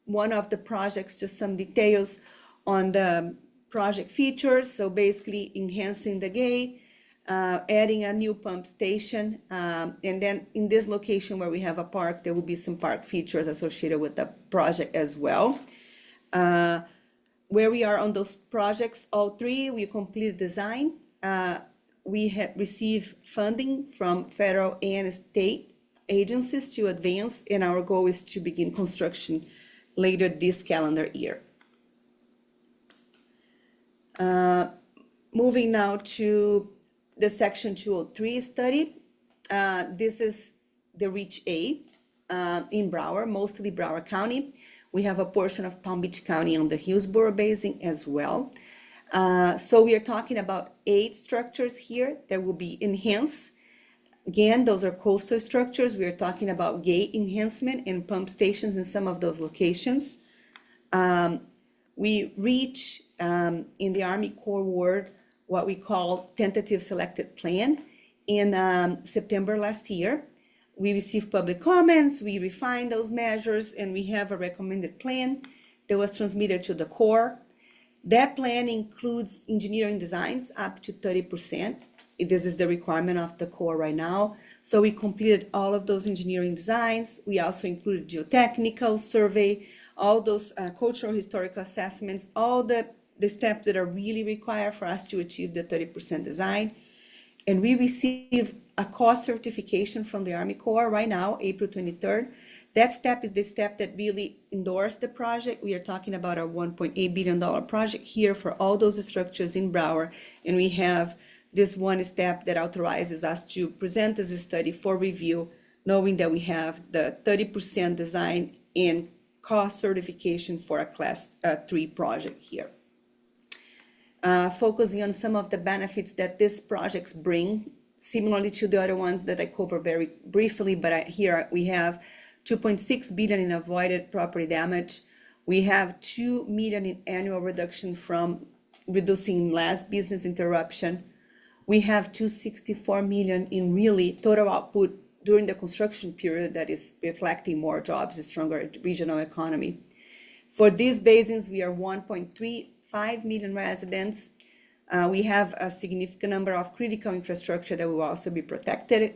one of the projects, just some details on the project features. So basically enhancing the gate, adding a new pump station. And then in this location where we have a park, there will be some park features associated with the project as well. Where we are on those projects, all three, we completed design. We have received funding from federal and state agencies to advance, and our goal is to begin construction later this calendar year. Moving now to the Section 203 study. This is the Reach A in Broward, mostly Broward County. We have a portion of Palm Beach County on the Hillsborough Basin as well. So we are talking about 8 structures here that will be enhanced. Again, those are coastal structures. We are talking about gate enhancement and pump stations in some of those locations. We reach in the Army Corps Ward what we call tentative selected plan in September last year. We received public comments, we refined those measures, and we have a recommended plan that was transmitted to the Corps. That plan includes engineering designs up to 30%. This is the requirement of the Corps right now. So we completed all of those engineering designs. We also included geotechnical survey, all those cultural historical assessments, all the steps that are really required for us to achieve the 30% design. And we received a cost certification from the Army Corps right now, April 23rd. That step is the step that really endorsed the project. We are talking about a $1.8 billion project here for all those structures in Broward. And we have this one step that authorizes us to present this study for review, knowing that we have the 30% design and cost certification for a Class 3 project here. Focusing on some of the benefits that these projects bring, similarly to the other ones that I cover very briefly, but here we have 2.6 billion in avoided property damage. We have 2 million in annual reduction from reducing less business interruption. We have 264 million in really total output during the construction period that is reflecting more jobs, a stronger regional economy. For these basins, we are 1.35 million residents. We have a significant number of critical infrastructure that will also be protected.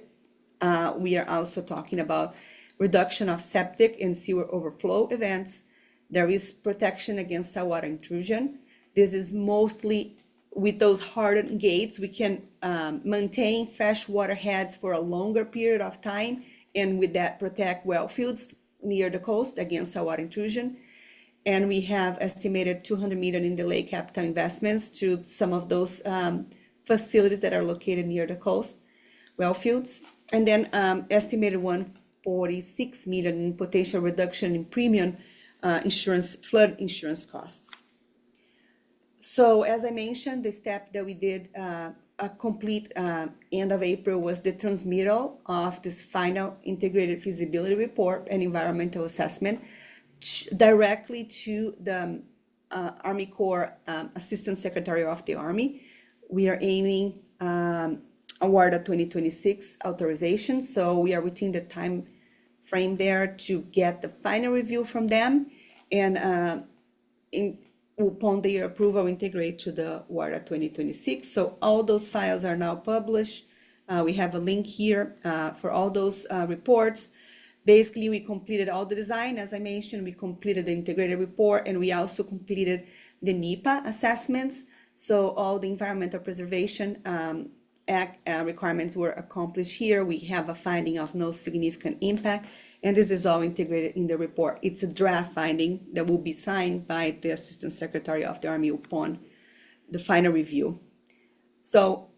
We are also talking about reduction of septic and sewer overflow events. There is protection against saltwater intrusion. This is mostly with those hardened gates. We can maintain freshwater heads for a longer period of time, and with that protect well fields near the coast against saltwater intrusion. And we have estimated 200 million in delayed capital investments to some of those facilities that are located near the coast, well fields. And then estimated 146 million in potential reduction in premium insurance, flood insurance costs. So as I mentioned, the step that we did a complete end of April was the transmittal of this final integrated feasibility report and environmental assessment directly to the Army Corps Assistant Secretary of the Army. We are aiming award a 2026 authorization, so we are within the time frame there to get the final review from them, and upon their approval, integrate to the WARDA 2026. So all those files are now published. We have a link here for all those reports. Basically, we completed all the design. As I mentioned, we completed the integrated report, and we also completed the NEPA assessments. So all the environmental preservation act requirements were accomplished here. We have a finding of no significant impact, and this is all integrated in the report. It's a draft finding that will be signed by the Assistant Secretary of the Army upon the final review. So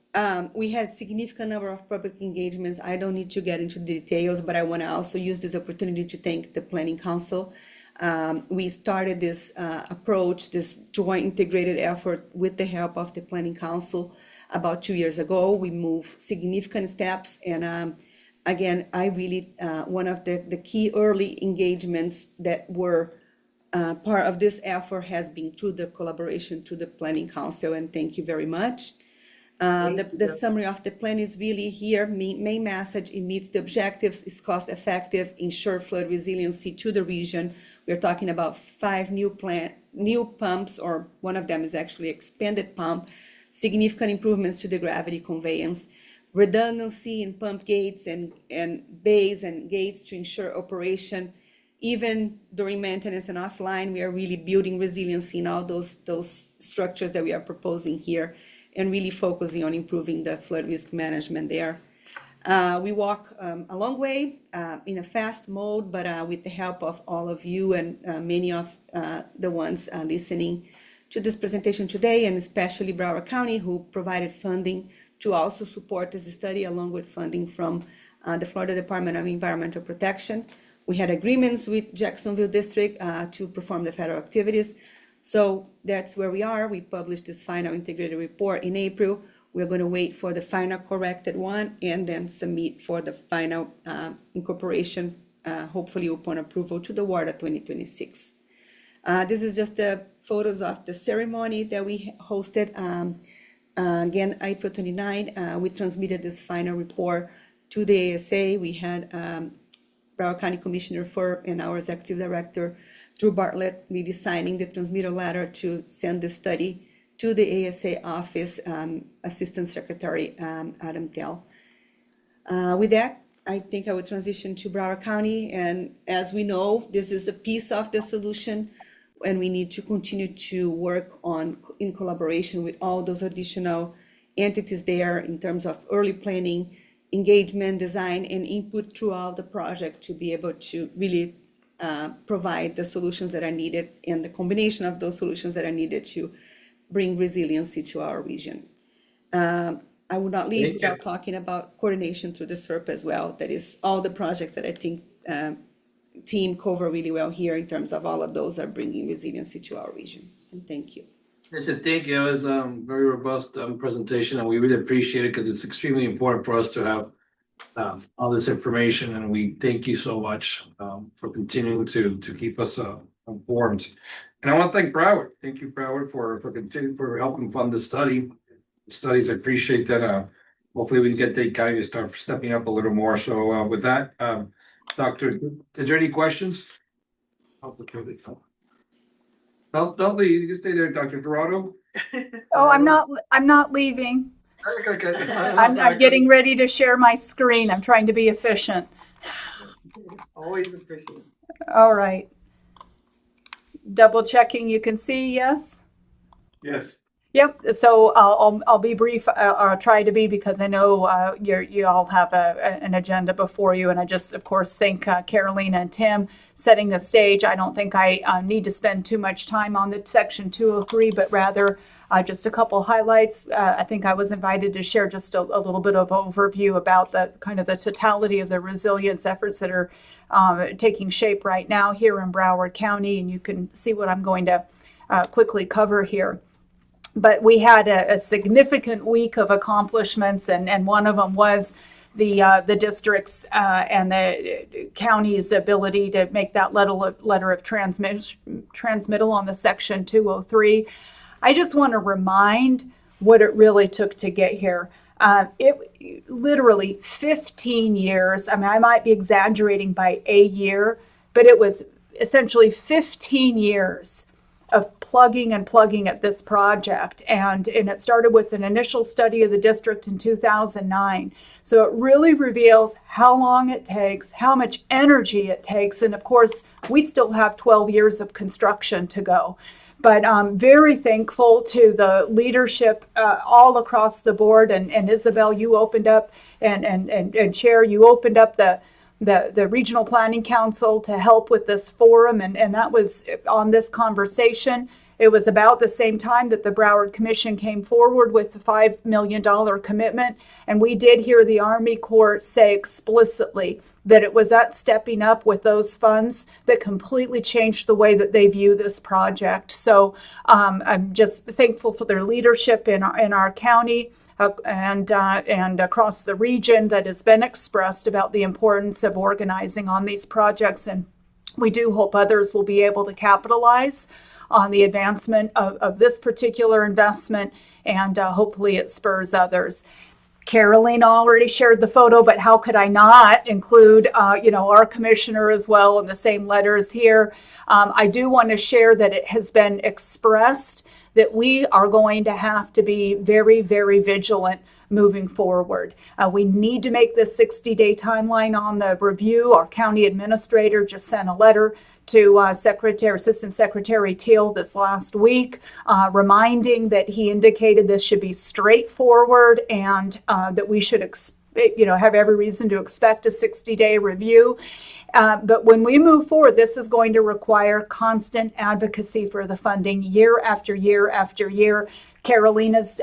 we had significant number of public engagements. I don't need to get into details, but I want to also use this opportunity to thank the Planning Council. We started this approach, this joint integrated effort with the help of the Planning Council about 2 years ago. We moved significant steps, and again, I really, one of the key early engagements that were part of this effort has been through the collaboration to the Planning Council, and thank you very much. The summary of the plan is really here. Main message: it meets the objectives, is cost effective, ensure flood resiliency to the region. We're talking about 5 new pumps, or one of them is actually expanded pump, significant improvements to the gravity conveyance, redundancy in pump gates and bays and gates to ensure operation. Even during maintenance and offline, we are really building resiliency in all those structures that we are proposing here, and really focusing on improving the flood risk management there. We walk a long way in a fast mode, but with the help of all of you and many of the ones listening to this presentation today, and especially Broward County, who provided funding to also support this study, along with funding from the Florida Department of Environmental Protection. We had agreements with Jacksonville District to perform the federal activities. So that's where we are. We published this final integrated report in April. We're going to wait for the final corrected one and then submit for the final incorporation, hopefully upon approval to the WARDA 2026. This is just the photos of the ceremony that we hosted. Again, April 29, we transmitted this final report to the ASA. We had Broward County Commissioner Ferb and our Executive Director, Drew Bartlett, really signing the transmittal letter to send the study to the ASA office, Assistant Secretary Adam Tell. With that, I think I would transition to Broward County. And as we know, this is a piece of the solution, and we need to continue to work on in collaboration with all those additional entities there in terms of early planning, engagement, design, and input throughout the project to be able to really provide the solutions that are needed, and the combination of those solutions that are needed to bring resiliency to our region. I would not leave without talking about coordination through the SERP as well. That is all the projects that I think team cover really well here in terms of all of those are bringing resiliency to our region. And thank you. I said, thank you. It was a very robust presentation, and we really appreciate it because it's extremely important for us to have all this information. And we thank you so much for continuing to keep us informed. And I want to thank Broward. Thank you, Broward, for helping fund the study. Studies, I appreciate that. Hopefully, we can get Dade County to start stepping up a little more. So, with that, Doctor, is there any questions? Complicated. Don't leave. You can stay there, Dr. Dorado. Oh, I'm not leaving. Okay. I'm getting ready to share my screen. I'm trying to be efficient. Always efficient. All right. Double checking. You can see, yes? Yes. Yep. So I'll be brief. I'll try to be, because I know you all have an agenda before you, and I just, of course, thank Carolina and Tim setting the stage. I don't think I need to spend too much time on the Section 203, but rather just a couple highlights. I think I was invited to share just a little bit of overview about the kind of the totality of the resilience efforts that are taking shape right now here in Broward County, and you can see what I'm going to quickly cover here. But we had a significant week of accomplishments, and one of them was the district's and the county's ability to make that letter of transmittal on the Section 203. I just want to remind what it really took to get here. It literally 15 years. I mean, I might be exaggerating by a year, but it was essentially 15 years of plugging at this project. And it started with an initial study of the district in 2009. So it really reveals how long it takes, how much energy it takes. And of course, we still have 12 years of construction to go. But I'm very thankful to the leadership all across the board. And Isabel, you opened up, and Chair, you opened up the Regional Planning Council to help with this forum. And that was on this conversation. It was about the same time that the Broward Commission came forward with the $5 million commitment. And we did hear the Army Corps say explicitly that it was that stepping up with those funds that completely changed the way that they view this project. So I'm just thankful for their leadership in our county and across the region that has been expressed about the importance of organizing on these projects. And we do hope others will be able to capitalize on the advancement of this particular investment, and hopefully it spurs others. Caroline already shared the photo, but how could I not include, our commissioner as well in the same letters here? I do want to share that it has been expressed that we are going to have to be very, very vigilant moving forward. We need to make this 60-day timeline on the review. Our county administrator just sent a letter to Assistant Secretary Teal this last week, reminding that he indicated this should be straightforward and that we should have every reason to expect a 60-day review. But when we move forward, this is going to require constant advocacy for the funding year after year after year. Carolina's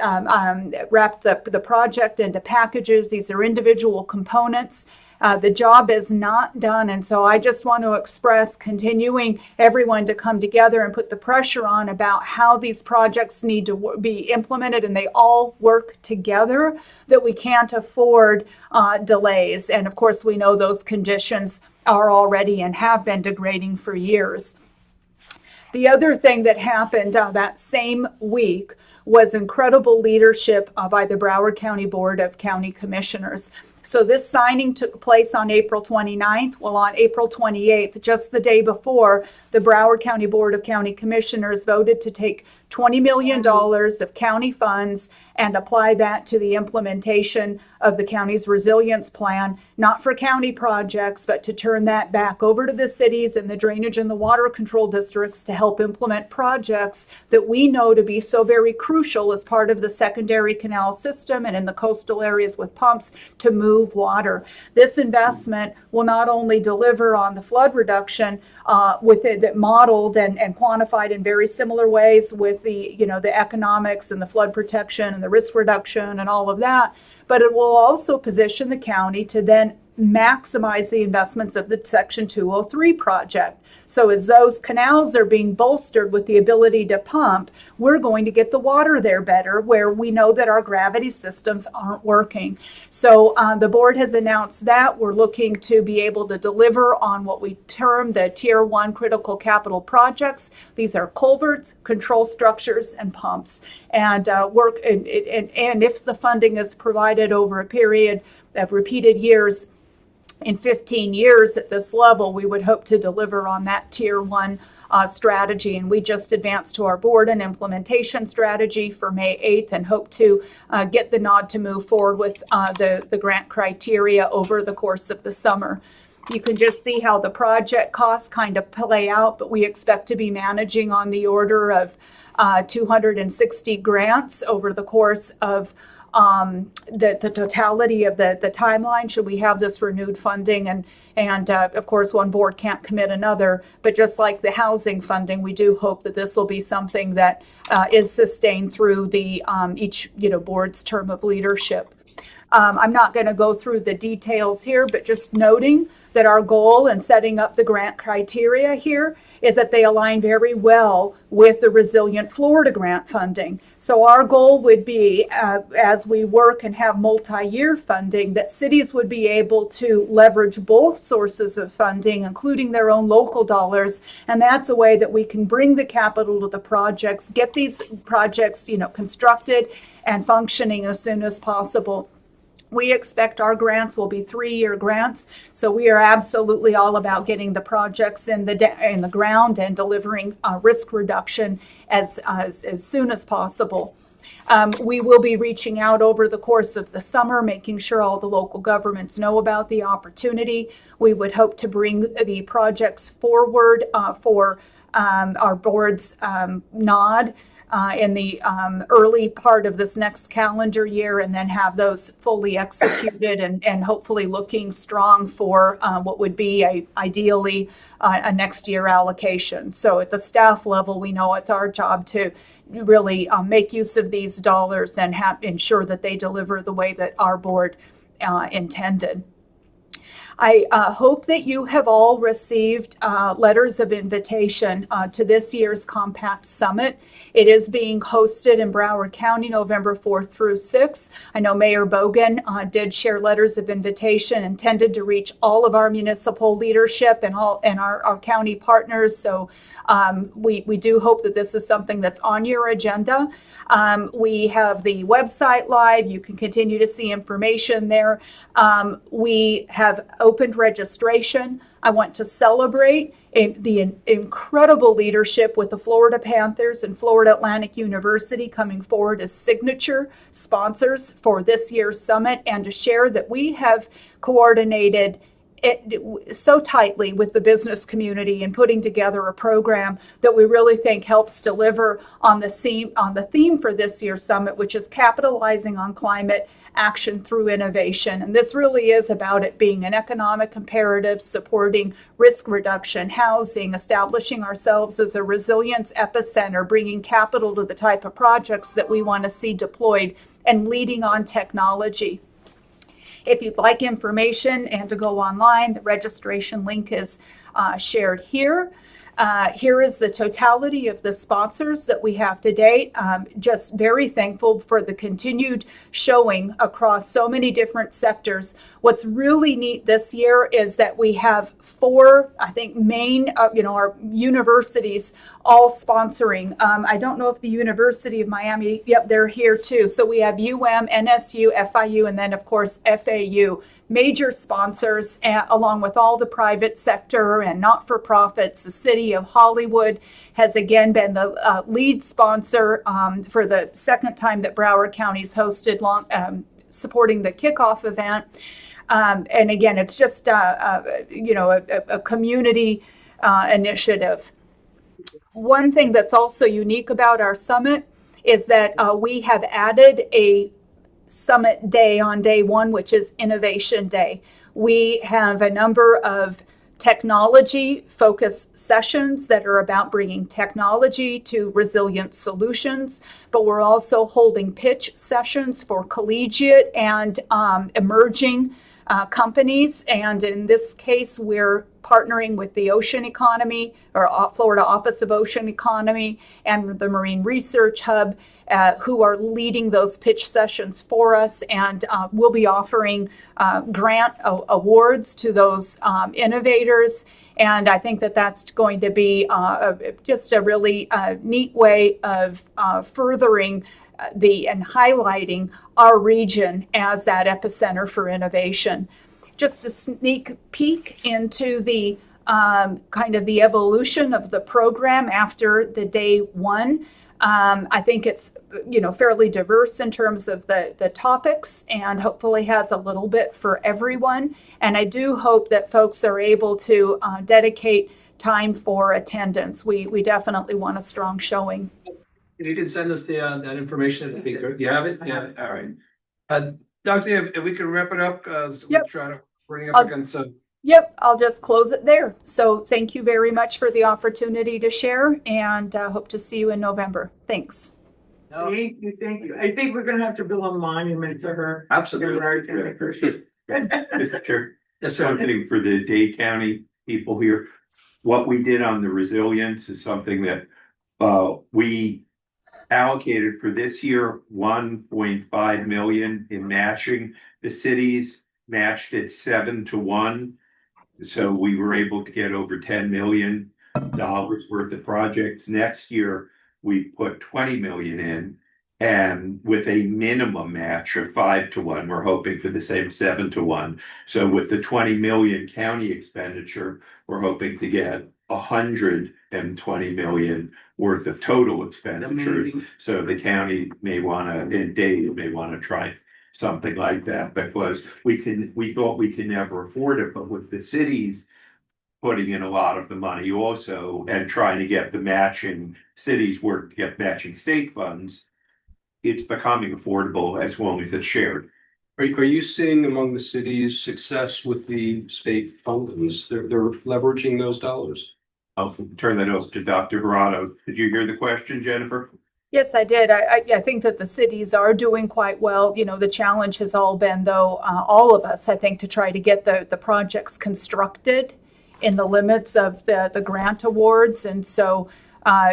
wrapped the project into packages. These are individual components. The job is not done. And so I just want to express continuing everyone to come together and put the pressure on about how these projects need to be implemented, and they all work together, that we can't afford delays. And of course, we know those conditions are already and have been degrading for years. The other thing that happened that same week was incredible leadership by the Broward County Board of County Commissioners. So this signing took place on April 29th. Well, on April 28th, just the day before, the Broward County Board of County Commissioners voted to take $20 million of county funds and apply that to the implementation of the county's resilience plan, not for county projects, but to turn that back over to the cities and the drainage and the water control districts to help implement projects that we know to be so very crucial as part of the secondary canal system and in the coastal areas with pumps to move water. This investment will not only deliver on the flood reduction with it that modeled and quantified in very similar ways with the economics and the flood protection and the risk reduction and all of that, but it will also position the county to then maximize the investments of the Section 203 project. So as those canals are being bolstered with the ability to pump, we're going to get the water there better, where we know that our gravity systems aren't working. So the board has announced that we're looking to be able to deliver on what we term the Tier 1 critical capital projects. These are culverts, control structures, and pumps. And and if the funding is provided over a period of repeated years, in 15 years at this level, we would hope to deliver on that Tier 1 strategy. And we just advanced to our board an implementation strategy for May 8th and hope to get the nod to move forward with the grant criteria over the course of the summer. You can just see how the project costs kind of play out, but we expect to be managing on the order of 260 grants over the course of the totality of the timeline should we have this renewed funding. And of course, one board can't commit another, but just like the housing funding, we do hope that this will be something that is sustained through the each board's term of leadership. I'm not going to go through the details here, but just noting that our goal in setting up the grant criteria here is that they align very well with the Resilient Florida grant funding. So our goal would be, as we work and have multi-year funding, that cities would be able to leverage both sources of funding, including their own local dollars. And that's a way that we can bring the capital to the projects, get these projects, constructed and functioning as soon as possible. We expect our grants will be 3-year grants, so we are absolutely all about getting the projects in the ground and delivering risk reduction as soon as possible. We will be reaching out over the course of the summer, making sure all the local governments know about the opportunity. We would hope to bring the projects forward for our board's nod in the early part of this next calendar year, and then have those fully executed and hopefully looking strong for what would be ideally a next year allocation. So at the staff level, we know it's our job to really make use of these dollars and ensure that they deliver the way that our board intended. I hope that you have all received letters of invitation to this year's Compact Summit. It is being hosted in Broward County, November 4th through 6th. I know Mayor Bogan did share letters of invitation intended to reach all of our municipal leadership and our county partners. So we do hope that this is something that's on your agenda. We have the website live. You can continue to see information there. We have opened registration. I want to celebrate the incredible leadership with the Florida Panthers and Florida Atlantic University coming forward as signature sponsors for this year's summit, and to share that we have coordinated so tightly with the business community in putting together a program that we really think helps deliver on the theme for this year's summit, which is capitalizing on climate action through innovation. And this really is about it being an economic imperative, supporting risk reduction, housing, establishing ourselves as a resilience epicenter, bringing capital to the type of projects that we want to see deployed, and leading on technology. If you'd like information and to go online, the registration link is shared here. Here is the totality of the sponsors that we have to date. Just very thankful for the continued showing across so many different sectors. What's really neat this year is that we have 4, I think, main, our universities all sponsoring. I don't know if the University of Miami, yep, they're here too. So we have UM, NSU, FIU, and then of course FAU. Major sponsors, along with all the private sector and not-for-profits. The city of Hollywood has again been the lead sponsor for the second time that Broward County's hosted, supporting the kickoff event. And again, it's just a community initiative. One thing that's also unique about our summit is that we have added a summit day on day one, which is Innovation Day. We have a number of technology focused sessions that are about bringing technology to resilient solutions, but we're also holding pitch sessions for collegiate and emerging companies. And in this case, we're partnering with the Ocean Economy, or Florida Office of Ocean Economy, and the Marine Research Hub, who are leading those pitch sessions for us, and we'll be offering grant awards to those innovators. And I think that that's going to be just a really neat way of furthering and highlighting our region as that epicenter for innovation. Just a sneak peek into the kind of the evolution of the program after the day one. I think it's fairly diverse in terms of the topics, and hopefully has a little bit for everyone. And I do hope that folks are able to dedicate time for attendance. We definitely want a strong showing. If you could send us that information, it'd be good. You have it? Yeah. All right. Doctor, if we could wrap it up, because we try to bring it up against some. Yep, I'll just close it there. So thank you very much for the opportunity to share, and hope to see you in November. Thanks. Thank you. I think we're gonna have to build a monument to her. Absolutely. Mr. Chair, Yes, sir. something for the Dade County people here. What we did on the resilience is something that we allocated for this year, 1.5 million in matching. The cities matched it 7-1. So we were able to get over $10 million worth of projects. Next year, we put 20 million in, and with a minimum match of 5-1, we're hoping for the same 7-1. So with the 20 million county expenditure, we're hoping to get 120 million worth of total expenditures. So the county may want to, and Dade may want to try something like that, because we thought we could never afford it, but with the cities putting in a lot of the money also and trying to get the matching cities where to get matching state funds, it's becoming affordable as long as it's shared. Are you seeing among the cities success with the state funds? They're leveraging those dollars? I'll turn that over to Dr. Verano. Did you hear the question, Jennifer? Yes, I did. I think that the cities are doing quite well. You know, the challenge has all been, though, all of us, I think, to try to get the projects constructed in the limits of the grant awards. And so,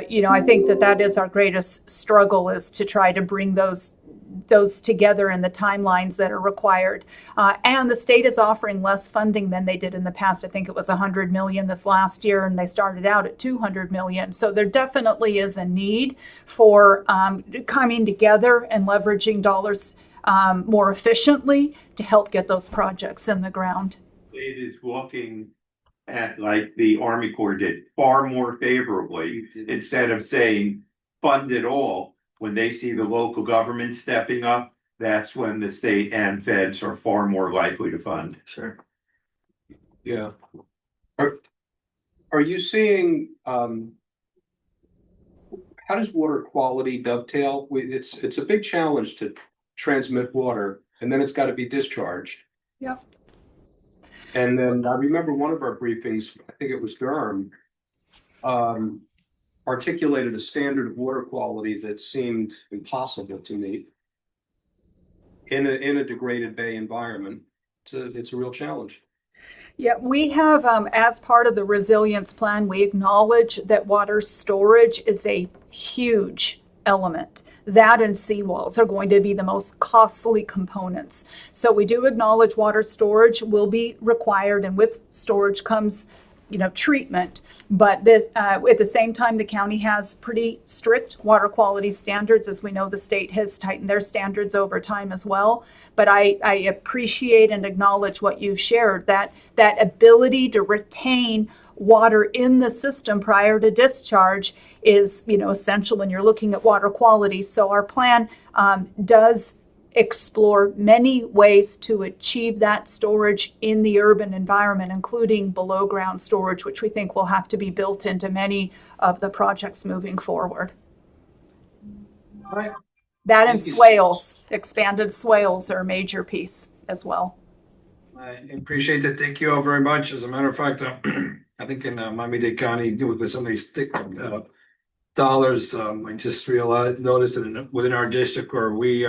you know, I think that is our greatest struggle, is to try to bring those together in the timelines that are required. And the state is offering less funding than they did in the past. I think it was $100 million this last year, and they started out at $200 million. So there definitely is a need for coming together and leveraging dollars more efficiently to help get those projects in the ground. It is looking at, like the Army Corps did, far more favorably, instead of saying fund it all. When they see the local government stepping up, that's when the state and feds are far more likely to fund. Sure. Yeah. Are you seeing, how does water quality dovetail? It's a big challenge to transmit water, and then it's got to be discharged. Yep. And then I remember one of our briefings, I think it was Durham, articulated a standard of water quality that seemed impossible to meet in a degraded bay environment. It's a real challenge. Yeah, we have, as part of the resilience plan, we acknowledge that water storage is a huge element. That and seawalls are going to be the most costly components. So we do acknowledge water storage will be required, and with storage comes, you know, treatment. But this, at the same time, the county has pretty strict water quality standards. As we know, the state has tightened their standards over time as well. But I appreciate and acknowledge what you've shared, that ability to retain water in the system prior to discharge is, you know, essential when you're looking at water quality. So our plan does explore many ways to achieve that storage in the urban environment, including below ground storage, which we think will have to be built into many of the projects moving forward. All right. That and swales, expanded swales are a major piece as well. I appreciate that. Thank you all very much. As a matter of fact, I think in Miami-Dade County, with some of these dollars, I just noticed that within our district where we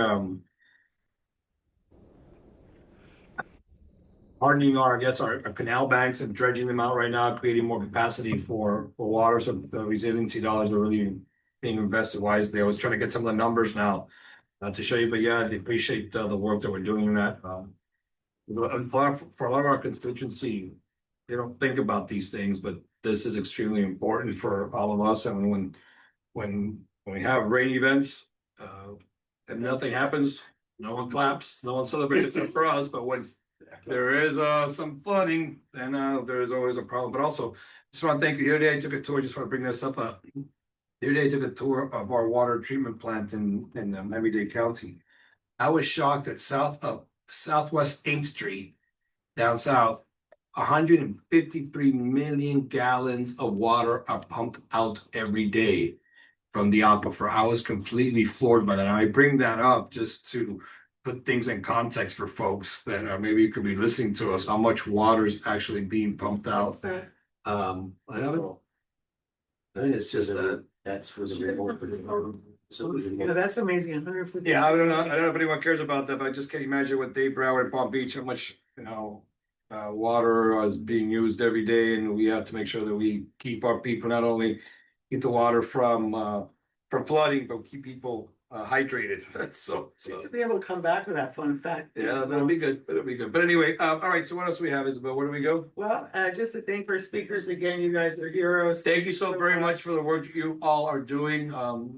hardening our canal banks and dredging them out right now, creating more capacity for water. So the resiliency dollars are really being invested wisely. I was trying to get some of the numbers now to show you, but yeah, I appreciate the work that we're doing in that. For a lot of our constituency, they don't think about these things, but this is extremely important for all of us. And when we have rain events, and nothing happens, no one claps, no one celebrates except for us. But when there is some flooding, then there is always a problem. But also, just want to thank you. The other day I took a tour. Just want to bring this up. The other day I took a tour of our water treatment plant in Miami-Dade County. I was shocked that Southwest 8th Street down south, 153 million gallons of water are pumped out every day from the aquifer. I was completely floored by that. And I bring that up just to put things in context for folks that maybe you could be listening to us, how much water is actually being pumped out. I think it's just That's for the report. Yeah, that's amazing. 150. yeah, I don't know if anyone cares about that, but I just can't imagine with Dave Broward and Palm Beach, how much, water is being used every day, and we have to make sure that we keep our people, not only keep the water from flooding, but keep people hydrated. So To be able to come back with that fun fact. yeah, that'll be good. That'll be good. But anyway, all right. So what else do we have, Isabel? Where do we go? Well, just to thank our speakers again. You guys are heroes. Thank you so very much for the work you all are doing.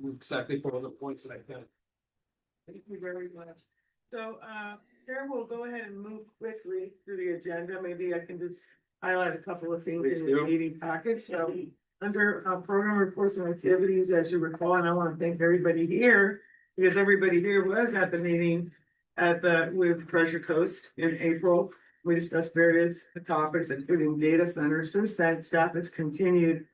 Exactly for the points that I can. Thank you very much. So, Chair, we'll go ahead and move quickly through the agenda. Maybe I can just highlight a couple of things in the meeting packet. So, under program reports and activities, as you recall, and I want to thank everybody here because everybody here was at the meeting with Treasure Coast in April. We discussed various topics, including data centers. Since then, staff has continued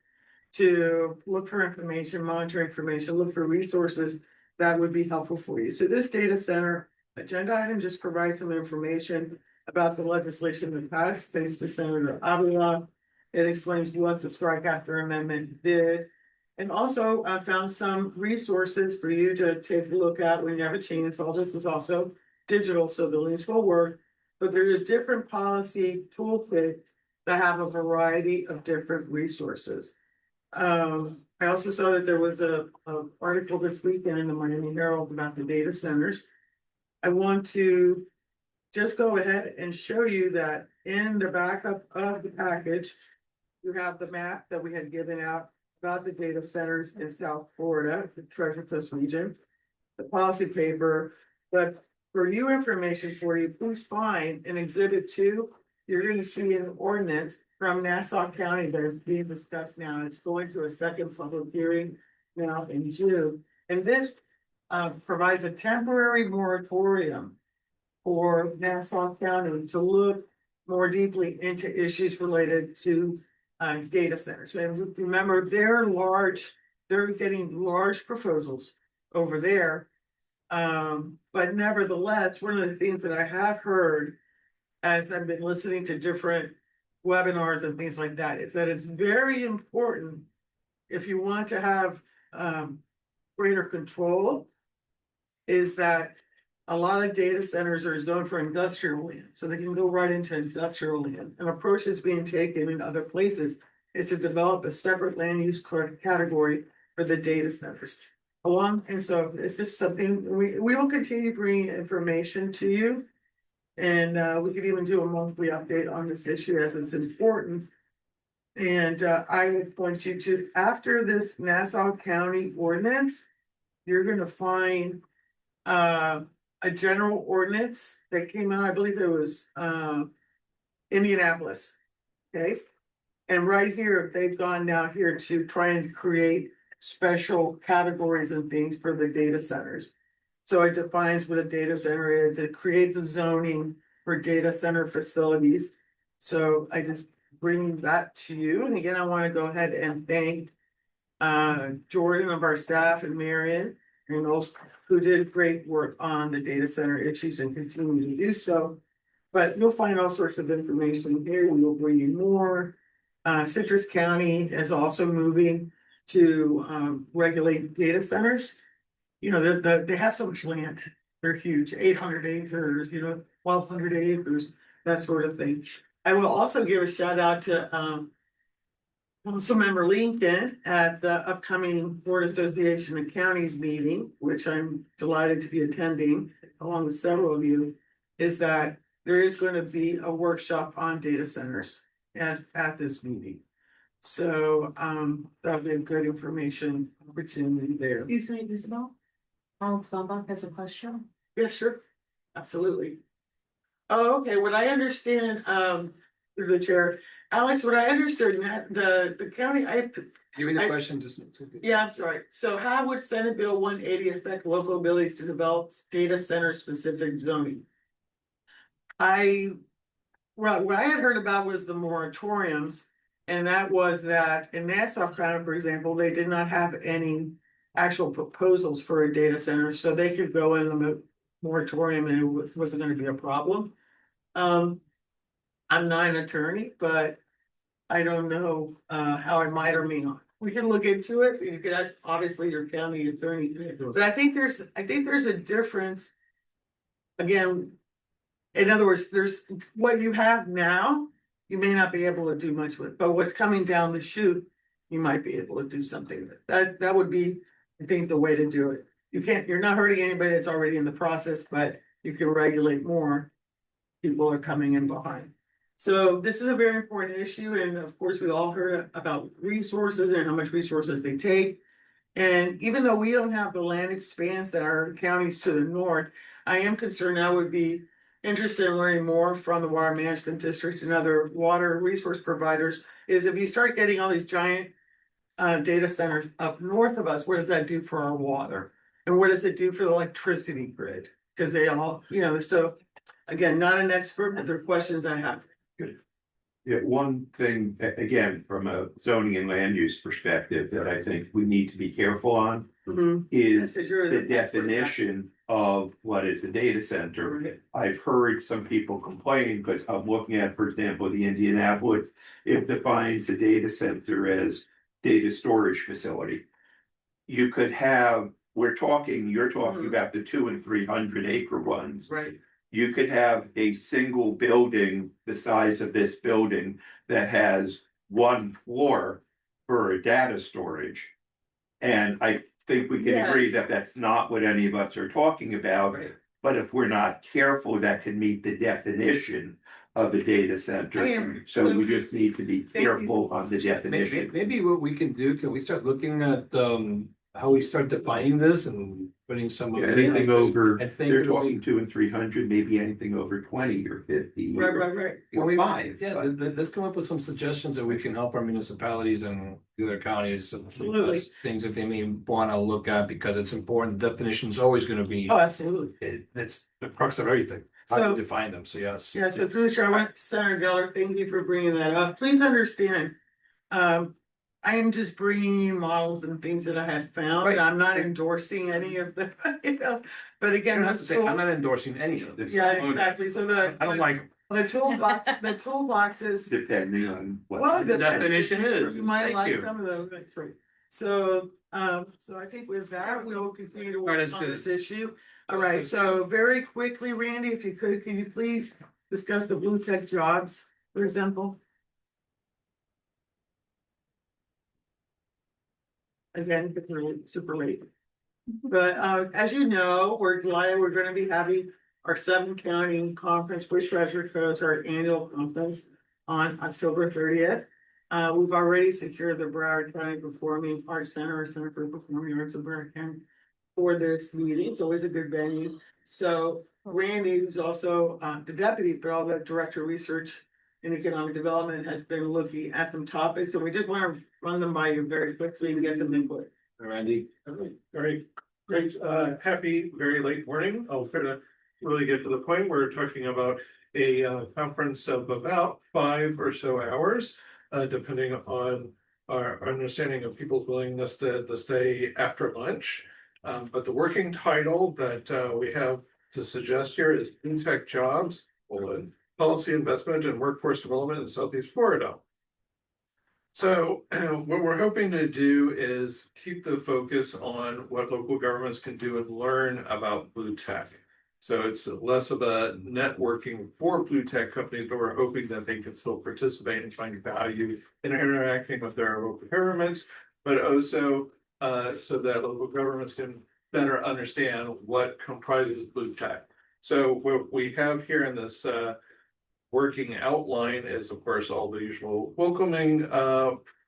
to look for information, monitor information, look for resources that would be helpful for you. So this data center agenda item just provides some information about the legislation that passed, thanks to Senator Avila. It explains what the strike after amendment did. And also I found some resources for you to take a look at when you have a chance. All this is also digital, so the links will work. But there's a different policy toolkit that have a variety of different resources. I also saw that there was a article this weekend in the Miami Herald about the data centers. I want to just go ahead and show you that in the backup of the package, you have the map that we had given out about the data centers in South Florida, the Treasure Coast region, the policy paper. But for your information for you, please find in Exhibit 2, you're going to see an ordinance from Nassau County that is being discussed now. It's going to a second public hearing now in June. And this provides a temporary moratorium for Nassau County to look more deeply into issues related to data centers. And remember, they're getting large proposals over there. But nevertheless, one of the things that I have heard as I've been listening to different webinars and things like that, is that it's very important if you want to have greater control, is that a lot of data centers are zoned for industrial land, so they can go right into industrial land. An approach that's being taken in other places is to develop a separate land use category for the data centers. And so it's just something we will continue bringing information to you. And we could even do a monthly update on this issue as it's important. And I would point you to, after this Nassau County ordinance, you're going to find a general ordinance that came out, I believe it was Indianapolis. Okay. And right here, they've gone down here to try and create special categories and things for the data centers. So it defines what a data center is. It creates a zoning for data center facilities. So I just bring that to you. And again, I want to go ahead and thank Jordan of our staff and Marion and those who did great work on the data center issues and continue to do so. But you'll find all sorts of information here. We will bring you more. Citrus County is also moving to regulate data centers. You know, they have so much land. They're huge, 800 acres, 1,200 acres, that sort of thing. I will also give a shout out to Councilmember Lincoln at the upcoming Board Association of Counties meeting, which I'm delighted to be attending along with several of you, is that there is going to be a workshop on data centers at this meeting. So that'll be a good information opportunity there. Excuse me, Isabel. Alex Lombard has a question. Yeah, sure. Absolutely. Oh, okay. What I understand, through the chair, Alex, what I understood, the county, Give me the question, just. yeah, I'm sorry. So how would Senate Bill 180 affect local abilities to develop data center specific zoning? What I had heard about was the moratoriums, and that was that in Nassau County, for example, they did not have any actual proposals for a data center, so they could go in the moratorium and it wasn't going to be a problem. I'm not an attorney, but I don't know how I might or may not. We can look into it. You could ask, obviously, your county attorney. But I think there's a difference. Again, in other words, there's what you have now, you may not be able to do much with, but what's coming down the chute, you might be able to do something with. That would be, I think, the way to do it. You're not hurting anybody that's already in the process, but you can regulate more. People are coming in behind. So this is a very important issue. And of course, we all heard about resources and how much resources they take. And even though we don't have the land expanse that our counties to the north, I am concerned. I would be interested in learning more from the Water Management District and other water resource providers, is if you start getting all these giant data centers up north of us, what does that do for our water? And what does it do for the electricity grid? Because they all, so Again, not an expert, but they're questions I have. Yeah, one thing, again, from a zoning and land use perspective that I think we need to be careful on is Yes, you're the the expert, yeah. definition of what is a data center. Right. I've heard some people complain because I'm looking at, for example, the Indianapolis, it defines a data center as data storage facility. You could have, you're talking about the 200 and 300 acre ones. Right. You could have a single building the size of this building that has one floor for a data storage. And I think we can agree Yes. that that's not what any of us are talking about. Right. But if we're not careful, that can meet the definition of a data I center. am- So we just need to be Thank you. careful on the definition. Maybe what we can do, can we start looking at how we start defining this and putting some of it? Anything over, I think they're it'll be- talking 200 and 300, maybe anything over 20 or 50. Right. Or five. Yeah, let's come up with some suggestions that we can help our municipalities and the other counties. Absolutely. Things that they may want to look at because it's important. The definition is always going to be, Oh, absolutely. it's the crux of everything. How to So- define them, so yes. Yeah, so through the chair, I want Senator Geller, thank you for bringing that up. Please understand, I am just bringing you models and things that I have found. Right. I'm not endorsing any of the, but You again, don't have to that's say, I'm not endorsing any of this. yeah, exactly. So I don't like the toolboxes. Depending on what. Well, the definition is. You might Thank like you. some of those, that's right. So I think with that, we'll continue to All right, work let's on do this this. issue. All right, so very quickly, Randy, if you could, can you please discuss the blue tech jobs, for example? Again, because we're super late. But as you know, we're glad we're gonna be having our 7 county conference with Treasure Coast, our annual conference on October 30th. We've already secured the Broward County Performing Arts Center, Center for Performing Arts of Broward County for this meeting. It's always a good venue. So Randy, who's also the deputy, but all the director of research and economic development, has been looking at some topics. So we just want to run them by you very quickly to get some input. Randy? Very great, happy, very late morning. I'll try to really get to the point. We're talking about a conference of about 5 or so hours, depending on our understanding of people's willingness to stay after lunch. But the working title that we have to suggest here is Blue Tech Jobs, Policy Investment and Workforce Development in Southeast Florida. So what we're hoping to do is keep the focus on what local governments can do and learn about blue tech. So it's less of a networking for blue tech companies, but we're hoping that they can still participate and find value in interacting with their local governments, but also so that local governments can better understand what comprises blue tech. So what we have here in this working outline is, of course, all the usual welcoming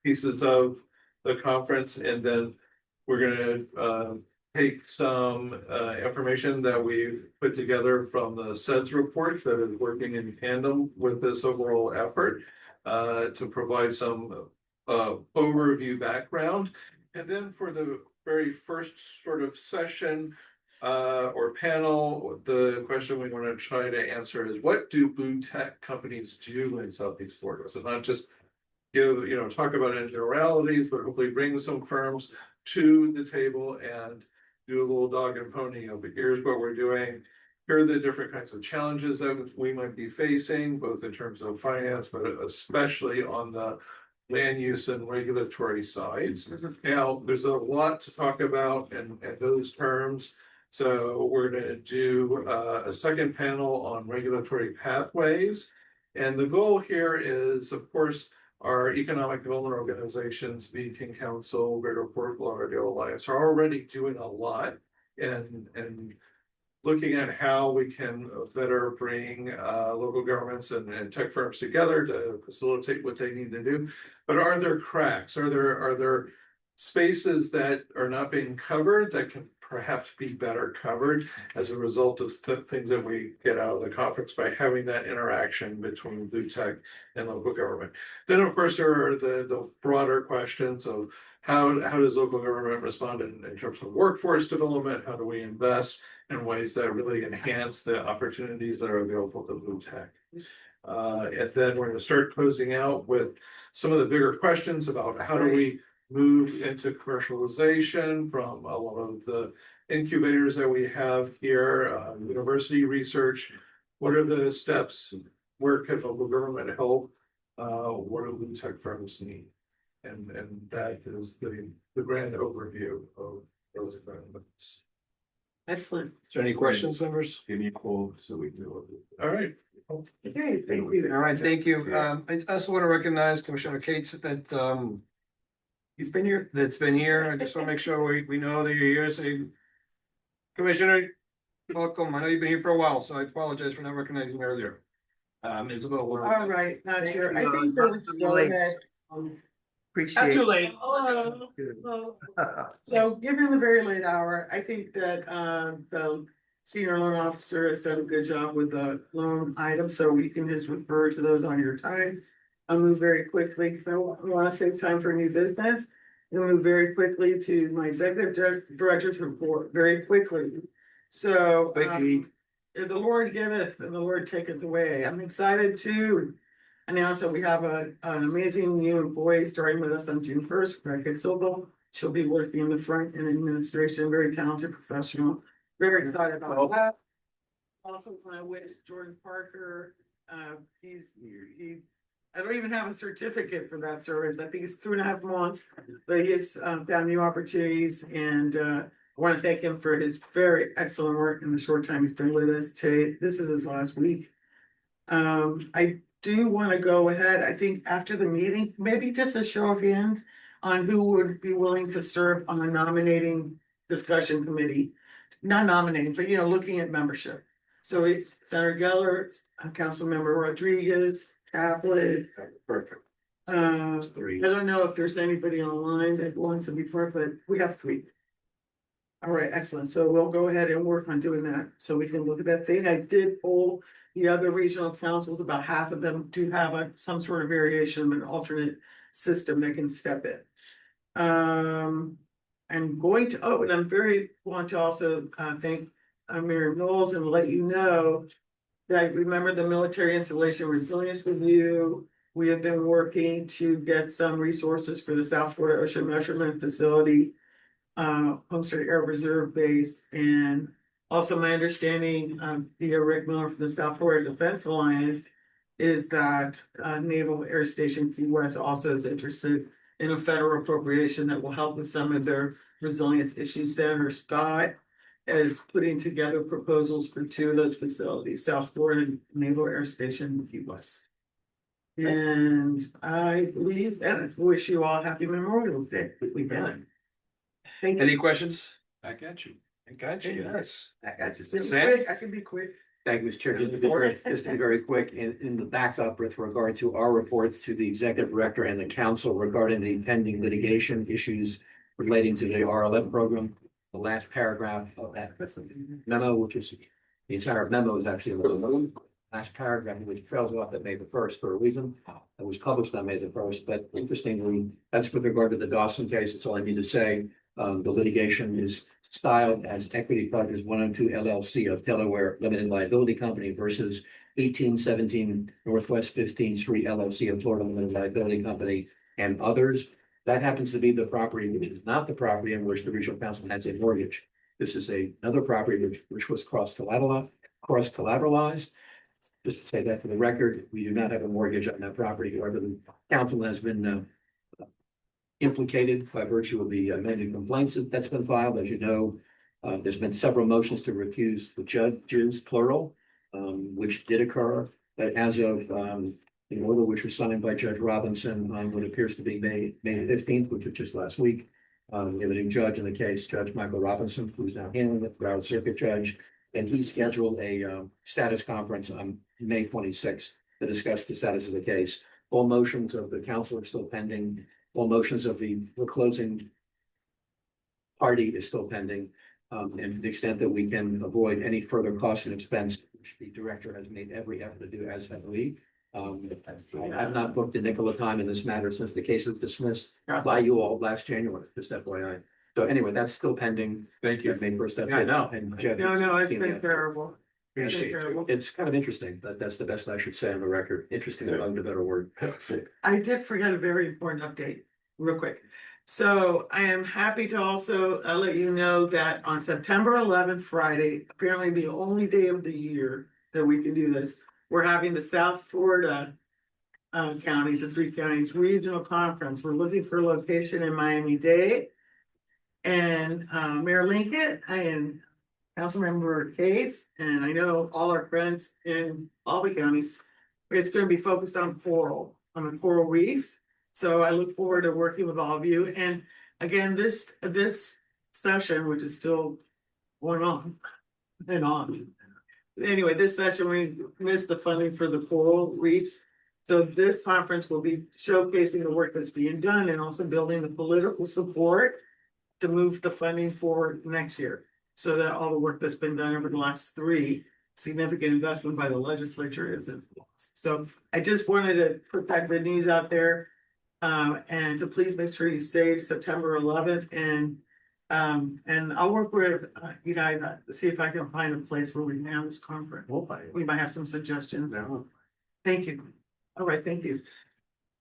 pieces of the conference, and then we're gonna take some information that we've put together from the SEDS report that is working in tandem with this overall effort to provide some overview background. And then for the very first sort of session or panel, the question we want to try to answer is, what do blue tech companies do in Southeast Florida? So not just talk about generalities, but hopefully bring some firms to the table and do a little dog and pony of here's what we're doing. Here are the different kinds of challenges that we might be facing, both in terms of finance, but especially on the land use and regulatory sides. Now, there's a lot to talk about in those terms. So we're going to do a second panel on regulatory pathways. And the goal here is, of course, our economic development organizations, Beacon Council, Greater Port Lauderdale Alliance, are already doing a lot and looking at how we can better bring local governments and tech firms together to facilitate what they need to do. But are there cracks? Are there spaces that are not being covered that can perhaps be better covered as a result of things that we get out of the conference by having that interaction between blue tech and local government? Then, of course, there are the broader questions of how does local government respond in terms of workforce development? How do we invest in ways that really enhance the opportunities that are available to blue tech? And then we're gonna start closing out with some of the bigger questions about how do we move into commercialization from a lot of the incubators that we have here, university research. What are the steps? Where can local government help? What do blue tech firms need? And that is the grand overview of those developments. Excellent. Is there any questions, members? Give me a call so we can do it. All right. Okay, thank you. All right, thank you. I also want to recognize Commissioner Cates that he's been here, that's been here. I just want to make sure we know that you're here. Say, Commissioner, welcome. I know you've been here for a while, so I apologize for not recognizing you earlier. Isabel. All right, not sure. I think that we should go ahead. Not too late. So given the very late hour, I think that the senior loan officer has done a good job with the loan items, so we can just refer to those on your time. I'll move very quickly because I want to save time for new business. I'll move very quickly to my executive director's report very quickly. So if the Lord giveth and the Lord taketh away, I'm excited to announce that we have an amazing new employee starting with us on June 1st, Rebecca Silva. She'll be working in the front in administration, very talented professional. Very excited about that. Also, want to wish Jordan Parker, I don't even have a certificate for that service. I think it's 2.5 months, but he has found new opportunities, and I want to thank him for his very excellent work in the short time he's been with us today. This is his last week. I do want to go ahead, I think after the meeting, maybe just a show of hands on who would be willing to serve on the nominating discussion committee. Not nominating, but looking at membership. So it's Senator Geller, Councilmember Rodriguez, Kaplan. Perfect. I Three. don't know if there's anybody online that wants to be part, but we have 3. All right, excellent. So we'll go ahead and work on doing that so we can look at that thing. I did poll the other regional councils, about half of them do have some sort of variation of an alternate system that can step in. I'm going to, and I'm want to also thank Mayor Knowles and let you know that remember the Military Installation Resilience Review. We have been working to get some resources for the South Florida Ocean Measurement Facility, Homestead Air Reserve Base, and also my understanding via Rick Miller from the South Florida Defense Alliance is that Naval Air Station Key West also is interested in a federal appropriation that will help with some of their resilience issues. Senator Scott is putting together proposals for 2 of those facilities, South Florida Naval Air Station Key West. And I believe, and I wish you all happy Memorial Day weekend. Thank you. Any questions? I got you. Yes. I got you. Sam? I can be quick. Thank you, Mr. Chair. Just to be very quick, in the backup with regard to our report to the executive director and the council regarding the pending litigation issues relating to the R11 program, the last paragraph of that memo, which is the entire memo is actually the last paragraph, which trails off at May the 1st for a reason. It was published on May the 1st, but interestingly, that's with regard to the Dawson case. That's all I need to say. The litigation is styled as Equity Partners 102 LLC of Delaware Limited Liability Company versus 1817 Northwest 15th Street LLC of Florida Limited Liability Company and others. That happens to be the property which is not the property in which the regional council has a mortgage. This is another property which was cross-collateralized. Just to say that for the record, we do not have a mortgage on that property. However, the council has been implicated by virtue of the amended complaints that's been filed. As you know, there's been several motions to recuse the judges, plural, which did occur. But as of an order which was signed by Judge Robinson on what appears to be May 15th, which was just last week, we have a new judge in the case, Judge Michael Robinson, who's now handling it, Broward Circuit Judge, and he scheduled a status conference on May 26th to discuss the status of the case. All motions of the council are still pending. All motions of the closing party is still pending. And to the extent that we can avoid any further cost and expense, which the director has made every effort to do, as have we, I have not booked a nickel of time in this matter since the case was dismissed by you all last January, just FYI. So anyway, that's still pending. Thank you. May first. Yeah, I know. And Jeff, No, it's seen been that. terrible. It's been Appreciate it. terrible. It's kind of interesting, but that's the best I should say on the record. Interesting, if I'm a better word. I did forget a very important update, real quick. So I am happy to also let you know that on September 11th, Friday, apparently the only day of the year that we can do this, we're having the South Florida counties, the 3 counties regional conference. We're looking for a location in Miami-Dade. And Mayor Lincoln and Councilmember Cates, and I know all our friends in all the counties, it's going to be focused on the coral reefs. So I look forward to working with all of you. And again, this session, which is still going on and on. Anyway, this session, we missed the funding for the coral reefs. So this conference will be showcasing the work that's being done and also building the political support to move the funding forward next year. So that all the work that's been done over the last 3 significant investment by the legislature is influenced. So I just wanted to put that good news out there. And to please make sure you save September 11th and I'll work with you guys to see if I can find a place where we can have this conference. We might have some suggestions. Thank you. All right, thank you.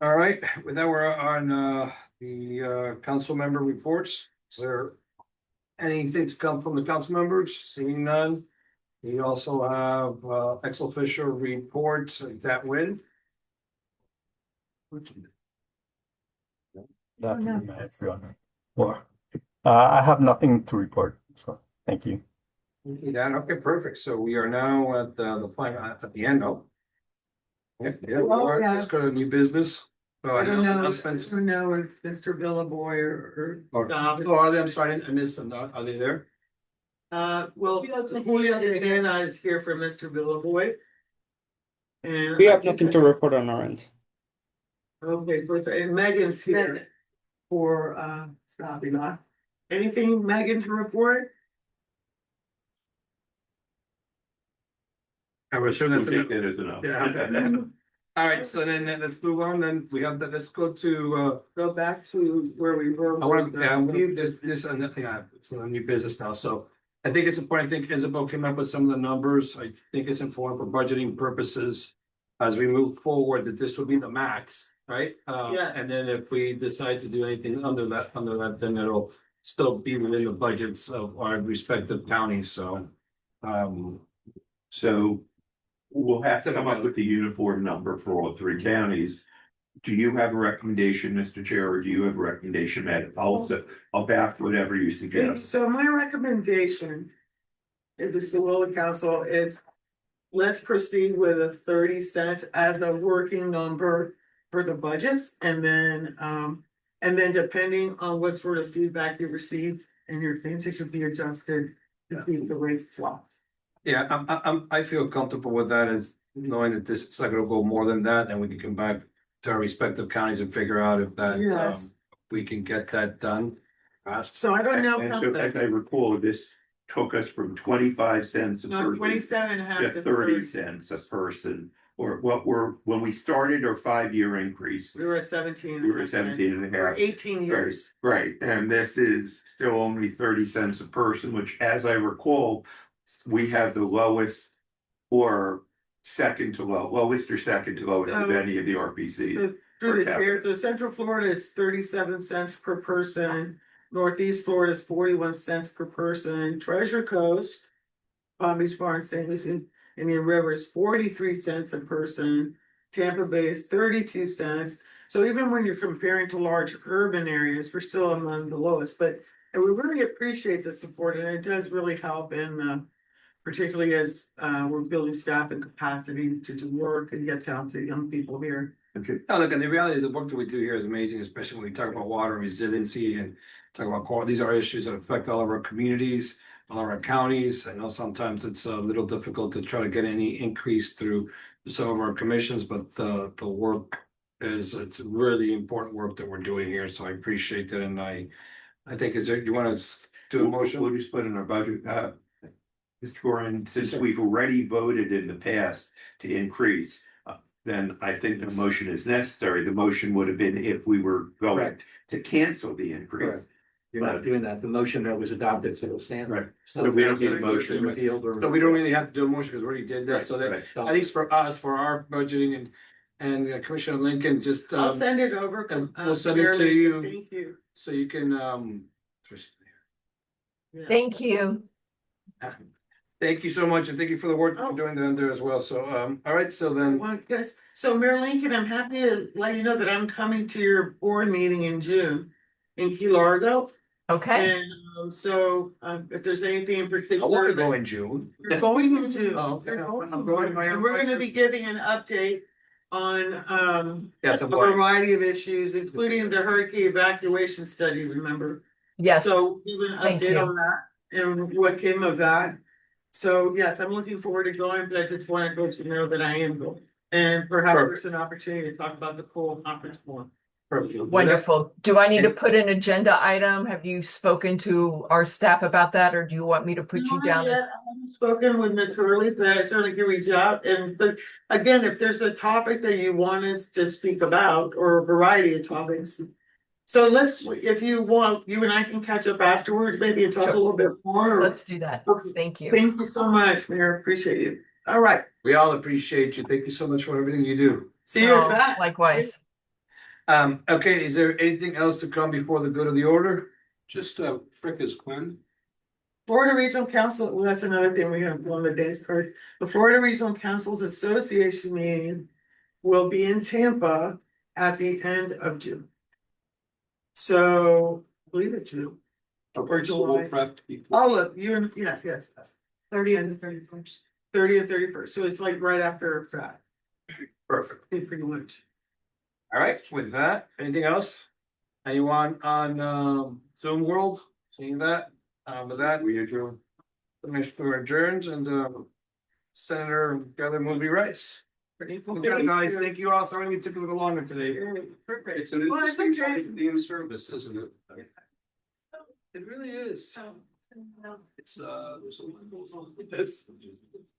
All right, with that, we're on the council member reports. Is there anything to come from the council members? Seeing none. We also have ex officio reports that win. I have nothing to report, so thank you. Okay, perfect. So we are now at the point at the end of. Yeah, Oh, all right, yeah. let's go to new business. I don't know Announcements. if Mr. Villaboy or. Oh, are they? I'm sorry, I missed them. Are they there? Well, Julio Tejeda is here for Mr. Villaboy. And We have nothing to report on our end. Okay, perfect. And Megan's here for stopping by. Anything, Megan, to report? I was sure that's enough. That is enough. Yeah. All right, so then let's move on. Then we have that. Let's go to Go back to where we were. I want to, yeah, it's a new business now, so I think it's important. I think Isabel came up with some of the numbers. I think it's important for budgeting purposes as we move forward that this will be the max, right? Yes. And then if we decide to do anything under that, then it'll still be within the budgets of our respective counties, so. So we'll have to come up with the uniform number for all 3 counties. Do you have a recommendation, Mr. Chair, or do you have a recommendation, Matt? I'll back whatever you suggest. So my recommendation, if this is the will of council, is let's proceed with a 30 cents as a working number for the budgets, and then depending on what sort of feedback you receive and your things, it should be adjusted to keep the rate flat. Yeah, I feel comfortable with that, as knowing that this is not gonna go more than that, and we can come back to our respective counties and figure out if that, Yes. we can get that done. So I don't know. And so as I recall, this took us from 25 cents a No, person 27 and a half to 30 cents a person. Or when we started our 5-year increase, We were at 17. we were at 17 and a For half. 18 years. Right, and this is still only 30 cents a person, which, as I recall, we have the lowest or second to lowest or second to lowest of any of the RPCs. So through the chair, so Central Florida is 37 cents per person. Northeast Florida is 41 cents per person. Treasure Coast, Palm Beach Bar and St. Lucie Indian River is 43 cents a person. Tampa Bay is 32 cents. So even when you're comparing to large urban areas, we're still among the lowest, but and we really appreciate the support, and it does really help in particularly as we're building staff and capacity to do work and get out to young people here. Okay. No, look, and the reality is the work that we do here is amazing, especially when we talk about water resiliency and talk about core. These are issues that affect all of our communities, all of our counties. I know sometimes it's a little difficult to try to get any increase through some of our commissions, but the work it's really important work that we're doing here. So I appreciate that, and I think you want to do a motion? We'll just put in our budget, Mr. Gorin, since we've already voted in the past to increase, then I think the motion is necessary. The motion would have been if we were going Correct. to cancel the increase. Correct. You're not doing that. The motion that was adopted, so it'll stand. Right. So So we don't need a motion. Repealed or. So we don't really have to do a motion because we already did that. So that, Right. at least for us, for our budgeting and Commissioner Lincoln, just I'll send it over. and we'll send it to Fairly. you. Thank you. so you can Yeah. Thank you. thank you so much and thank you for the work you're doing down there as well. So all right, so then Well, guys, so Mayor Lincoln, I'm happy to let you know that I'm coming to your board meeting in June in Key Largo. Okay. And so if there's anything in I particular. want to go in June. You're going in June. Oh, okay. You're going I'm going. And we're gonna be giving an update on Yes, a I'm going. variety of issues, including the hurricane evacuation study, remember? Yes. So give an Thank update you. on that and what came of that. So yes, I'm looking forward to going, but I just wanted to let you know that I am going. And perhaps Perfect. there's an opportunity to talk about the pool conference more. Perfect. Wonderful. Do I need to put an agenda item? Have you spoken to our staff about that, or do you want me to put you Not down yet. as? I haven't spoken with Ms. Hurley, but I certainly can reach out but again, if there's a topic that you want us to speak about or a variety of topics. So if you want, you and I can catch up afterwards, maybe and talk a Sure. little bit more. Let's do that. Okay. Thank you. Thank you so much, Mayor. Appreciate you. All right. We all appreciate you. Thank you so much for everything you do. See you Oh, back. likewise. Okay, is there anything else to come before the good of the order? Just Frick is Quinn. Florida Regional Council, well, that's another thing we have on the day's card. The Florida Regional Councils Association meeting will be in Tampa at the end of June. So, I believe it's June. Or July. Oh, look, yes. 30th and 31st. 30th, 31st. So it's like right after that. Perfect. Pretty much. All right, with that, anything else? Anyone on Zoom World seeing that? With that, we adjourn. Commissioner adjourns and Senator Gather Moody Rice. Okay, guys, thank you all. Sorry we took a little longer today. Perfect. It's an Well, it's interesting okay. time to be in service, isn't it? It really is. It's